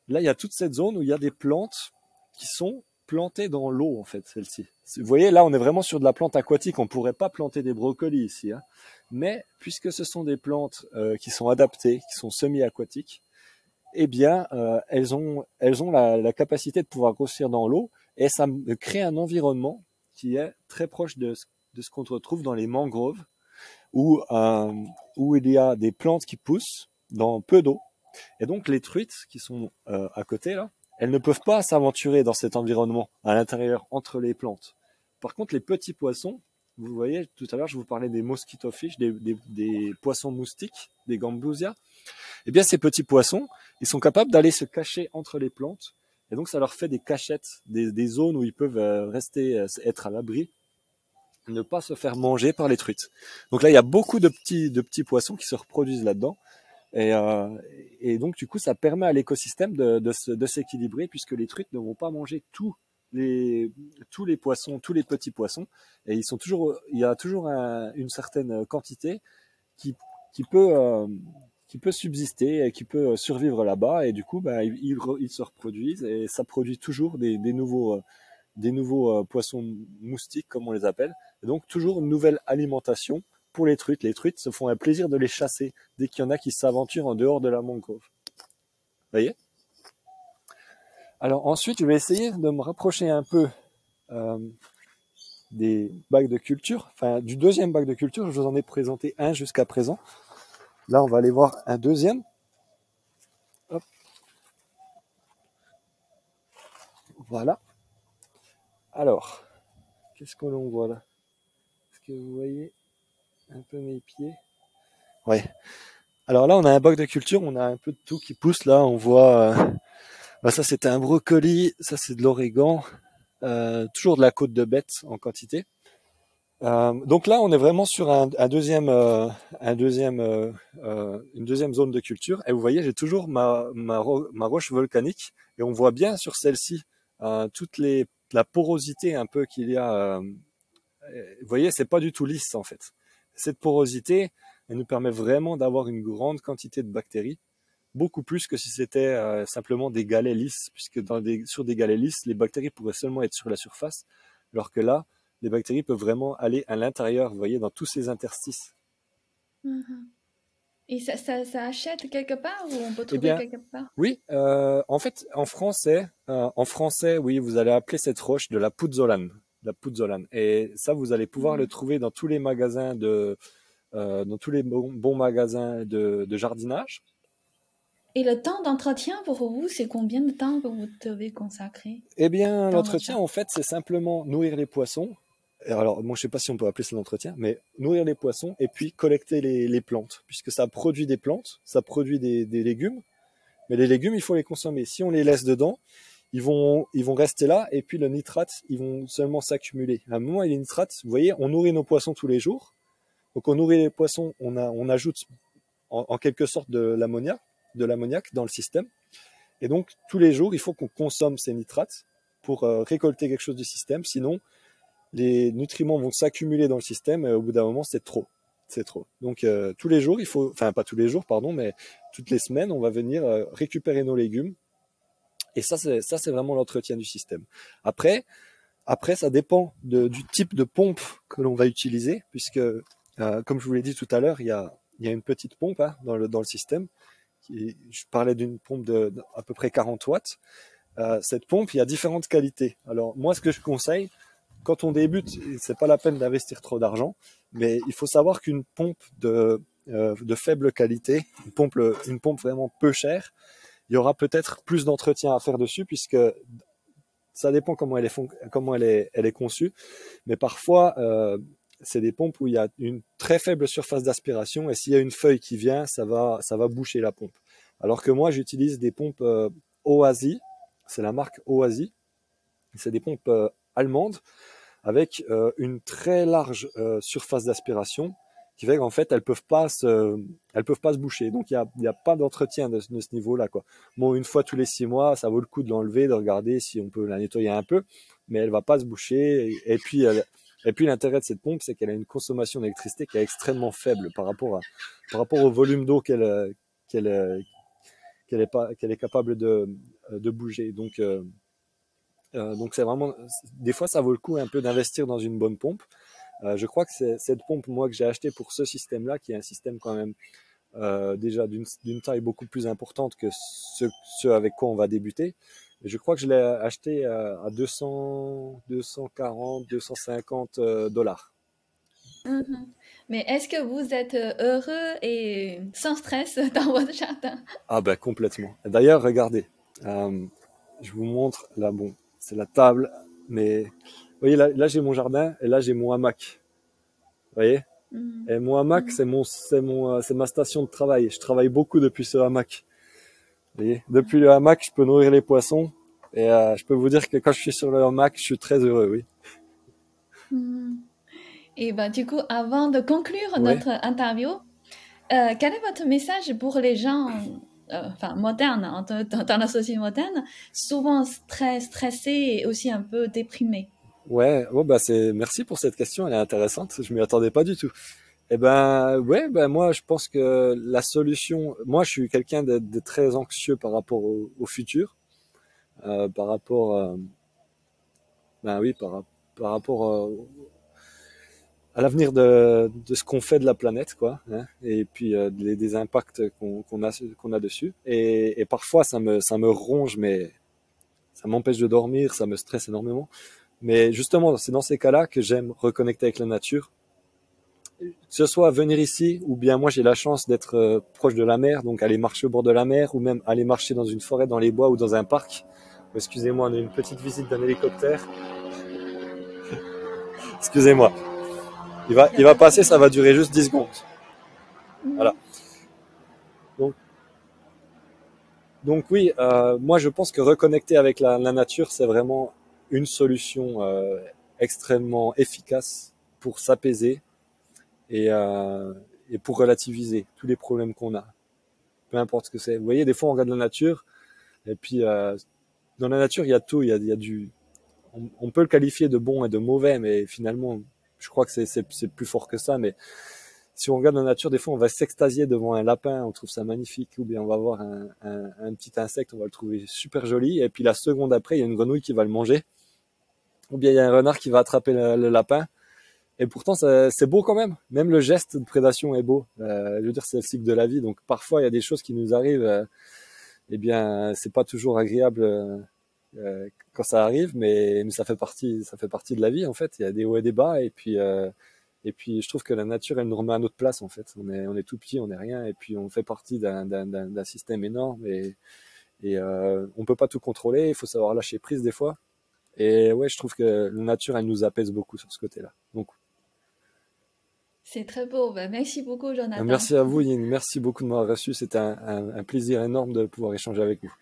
A: là, il y a toute cette zone où il y a des plantes qui sont plantées dans l'eau, en fait, celles-ci. Vous voyez, là, on est vraiment sur de la plante aquatique. On ne pourrait pas planter des brocolis ici, hein. Mais puisque ce sont des plantes qui sont adaptées, qui sont semi-aquatiques, eh bien, elles ont la capacité de pouvoir grossir dans l'eau, et ça crée un environnement qui est très proche de ce qu'on retrouve dans les mangroves, où il y a des plantes qui poussent dans peu d'eau. Et donc les truites qui sont à côté là, elles ne peuvent pas s'aventurer dans cet environnement à l'intérieur entre les plantes. Par contre, les petits poissons, vous voyez, tout à l'heure je vous parlais des mosquito fish, des poissons moustiques, des gambusia. Eh bien ces petits poissons, ils sont capables d'aller se cacher entre les plantes. Et donc ça leur fait des cachettes, des zones où ils peuvent être à l'abri, ne pas se faire manger par les truites. Donc là, il y a beaucoup de petits poissons qui se reproduisent là-dedans. Et donc, du coup, ça permet à l'écosystème de s'équilibrer, puisque les truites ne vont pas manger tous les poissons, tous les petits poissons. Et il y a toujours une certaine quantité qui peut subsister et qui peut survivre là-bas. Et du coup, ils se reproduisent et ça produit toujours des nouveaux poissons moustiques, comme on les appelle. Et donc, toujours une nouvelle alimentation pour les truites. Les truites se font un plaisir de les chasser dès qu'il y en a qui s'aventurent en dehors de la mangrove. Vous voyez? Alors ensuite, je vais essayer de me rapprocher un peu des bacs de culture, enfin du deuxième bac de culture. Je vous en ai présenté un jusqu'à présent. Là, on va aller voir un deuxième. Hop. Voilà. Alors, qu'est-ce que l'on voit là? Est-ce que vous voyez un peu mes pieds? Ouais. Alors là, on a un bac de culture, on a un peu de tout qui pousse. Là, on voit... ça, c'était un brocoli. Ça, c'est de l'origan. Toujours de la côte de bête en quantité. Donc là, on est vraiment sur une deuxième zone de culture. Et vous voyez, j'ai toujours ma roche volcanique. Et on voit bien sur celle-ci la porosité un peu qu'il y a. Vous voyez, c'est pas du tout lisse en fait. Cette porosité, elle nous permet vraiment d'avoir une grande quantité de bactéries, beaucoup plus que si c'était simplement des galets lisses, puisque sur des galets lisses, les bactéries pourraient seulement être sur la surface, alors que là, les bactéries peuvent vraiment aller à l'intérieur, vous voyez, dans tous ces interstices.
B: Et ça achète quelque part ou on peut trouver quelque part?
A: Oui, en fait, en français, oui, vous allez appeler cette roche de la pouzzolane. La pouzzolane. Et ça, vous allez pouvoir le trouver dans tous les magasins dans tous les bons magasins de jardinage.
B: Et le temps d'entretien pour vous, c'est combien de temps que vous devez consacrer?
A: Eh bien, l'entretien, en fait, c'est simplement nourrir les poissons. Alors, moi, je sais pas si on peut appeler ça l'entretien, mais nourrir les poissons et puis collecter les plantes, puisque ça produit des plantes, ça produit des légumes. Mais les légumes, il faut les consommer. Si on les laisse dedans, ils vont rester là, et puis le nitrate, ils vont seulement s'accumuler. À un moment, il y a les nitrates, vous voyez, on nourrit nos poissons tous les jours. Donc, on nourrit les poissons, on ajoute en quelque sorte de l'ammoniac dans le système. Et donc, tous les jours, il faut qu'on consomme ces nitrates pour récolter quelque chose du système. Sinon, les nutriments vont s'accumuler dans le système et au bout d'un moment, c'est trop. C'est trop. Donc, tous les jours, enfin, pas tous les jours, pardon, mais toutes les semaines, on va venir récupérer nos légumes. Et ça, c'est vraiment l'entretien du système. Après, ça dépend du type de pompe que l'on va utiliser, puisque, comme je vous l'ai dit tout à l'heure, il y a une petite pompe dans le système. Je parlais d'une pompe à peu près 40 watts. Cette pompe, il y a différentes qualités. Alors, moi, ce que je conseille, quand on débute, c'est pas la peine d'investir trop d'argent, mais il faut savoir qu'une pompe de faible qualité, une pompe vraiment peu chère, il y aura peut-être plus d'entretien à faire dessus, puisque ça dépend comment elle est conçue. Mais parfois, c'est des pompes où il y a une très faible surface d'aspiration, et s'il y a une feuille qui vient, ça va boucher la pompe. Alors que moi, j'utilise des pompes Oasi, c'est la marque Oasi. C'est des pompes allemandes avec une très large surface d'aspiration qui fait qu'en fait elles peuvent pas se boucher. Donc il y a pas d'entretien de ce niveau-là, quoi. Bon, une fois tous les 6 mois, ça vaut le coup de l'enlever, de regarder si on peut la nettoyer un peu, mais elle va pas se boucher. Et puis l'intérêt de cette pompe, c'est qu'elle a une consommation d'électricité qui est extrêmement faible par rapport au volume d'eau qu'elle est capable de bouger. Donc c'est vraiment, des fois ça vaut le coup un peu d'investir dans une bonne pompe. Je crois que c'est cette pompe, moi, que j'ai acheté pour ce système-là, qui est un système quand même déjà d'une taille beaucoup plus importante que ce avec quoi on va débuter. Et je crois que je l'ai acheté à 200, 240, 250 dollars.
B: Mais est-ce que vous êtes heureux et sans stress dans votre jardin?
A: Ah ben complètement. D'ailleurs, regardez, je vous montre, là, bon, c'est la table, mais vous voyez, là j'ai mon jardin et là j'ai mon hamac. Vous voyez? Et mon hamac, c'est ma station de travail. Je travaille beaucoup depuis ce hamac. Vous voyez? Depuis le hamac, je peux nourrir les poissons. Et je peux vous dire que quand je suis sur le hamac, je suis très heureux, oui.
B: Et ben, du coup, avant de conclure notre interview, quel est votre message pour les gens modernes, dans la société moderne, souvent très stressés et aussi un peu déprimés?
A: Ouais, oh, bah merci pour cette question, elle est intéressante, je m'y attendais pas du tout. Eh ben, ouais, ben moi je pense que la solution, moi je suis quelqu'un de très anxieux par rapport au futur, par rapport, ben oui, par rapport à l'avenir de ce qu'on fait de la planète, quoi, hein, et puis des impacts qu'on a dessus. Et parfois ça me ronge, mais ça m'empêche de dormir, ça me stresse énormément. Mais justement, c'est dans ces cas-là que j'aime reconnecter avec la nature. Que ce soit venir ici, ou bien moi j'ai la chance d'être proche de la mer, donc aller marcher au bord de la mer, ou même aller marcher dans une forêt, dans les bois ou dans un parc. Excusez-moi, on a une petite visite d'un hélicoptère. Excusez-moi. Il va passer, ça va durer juste 10 secondes. Voilà. Donc oui, moi je pense que reconnecter avec la nature, c'est vraiment une solution extrêmement efficace pour s'apaiser et pour relativiser tous les problèmes qu'on a, peu importe ce que c'est. Vous voyez, des fois on regarde la nature et puis dans la nature il y a tout, il y a on peut le qualifier de bon et de mauvais, mais finalement je crois que c'est plus fort que ça. Mais si on regarde la nature, des fois on va s'extasier devant un lapin, on trouve ça magnifique, ou bien on va voir un petit insecte, on va le trouver super joli, et puis la seconde après il y a une grenouille qui va le manger, ou bien il y a un renard qui va attraper le lapin. Et pourtant, c'est beau quand même. Même le geste de prédation est beau. Je veux dire, c'est le cycle de la vie. Donc parfois, il y a des choses qui nous arrivent. Eh bien, c'est pas toujours agréable quand ça arrive, mais ça fait partie de la vie en fait. Il y a des hauts et des bas. Et puis, je trouve que la nature, elle nous remet à notre place en fait. On est tout petit, on n'est rien. Et puis, on fait partie d'un système énorme. Et on peut pas tout contrôler. Il faut savoir lâcher prise des fois. Et ouais, je trouve que la nature, elle nous apaise beaucoup sur ce côté-là. Donc
B: c'est très beau. Ben, merci beaucoup, Jonathan.
A: merci à vous, Yin. Merci beaucoup de m'avoir reçu. C'était un plaisir énorme de pouvoir échanger avec vous.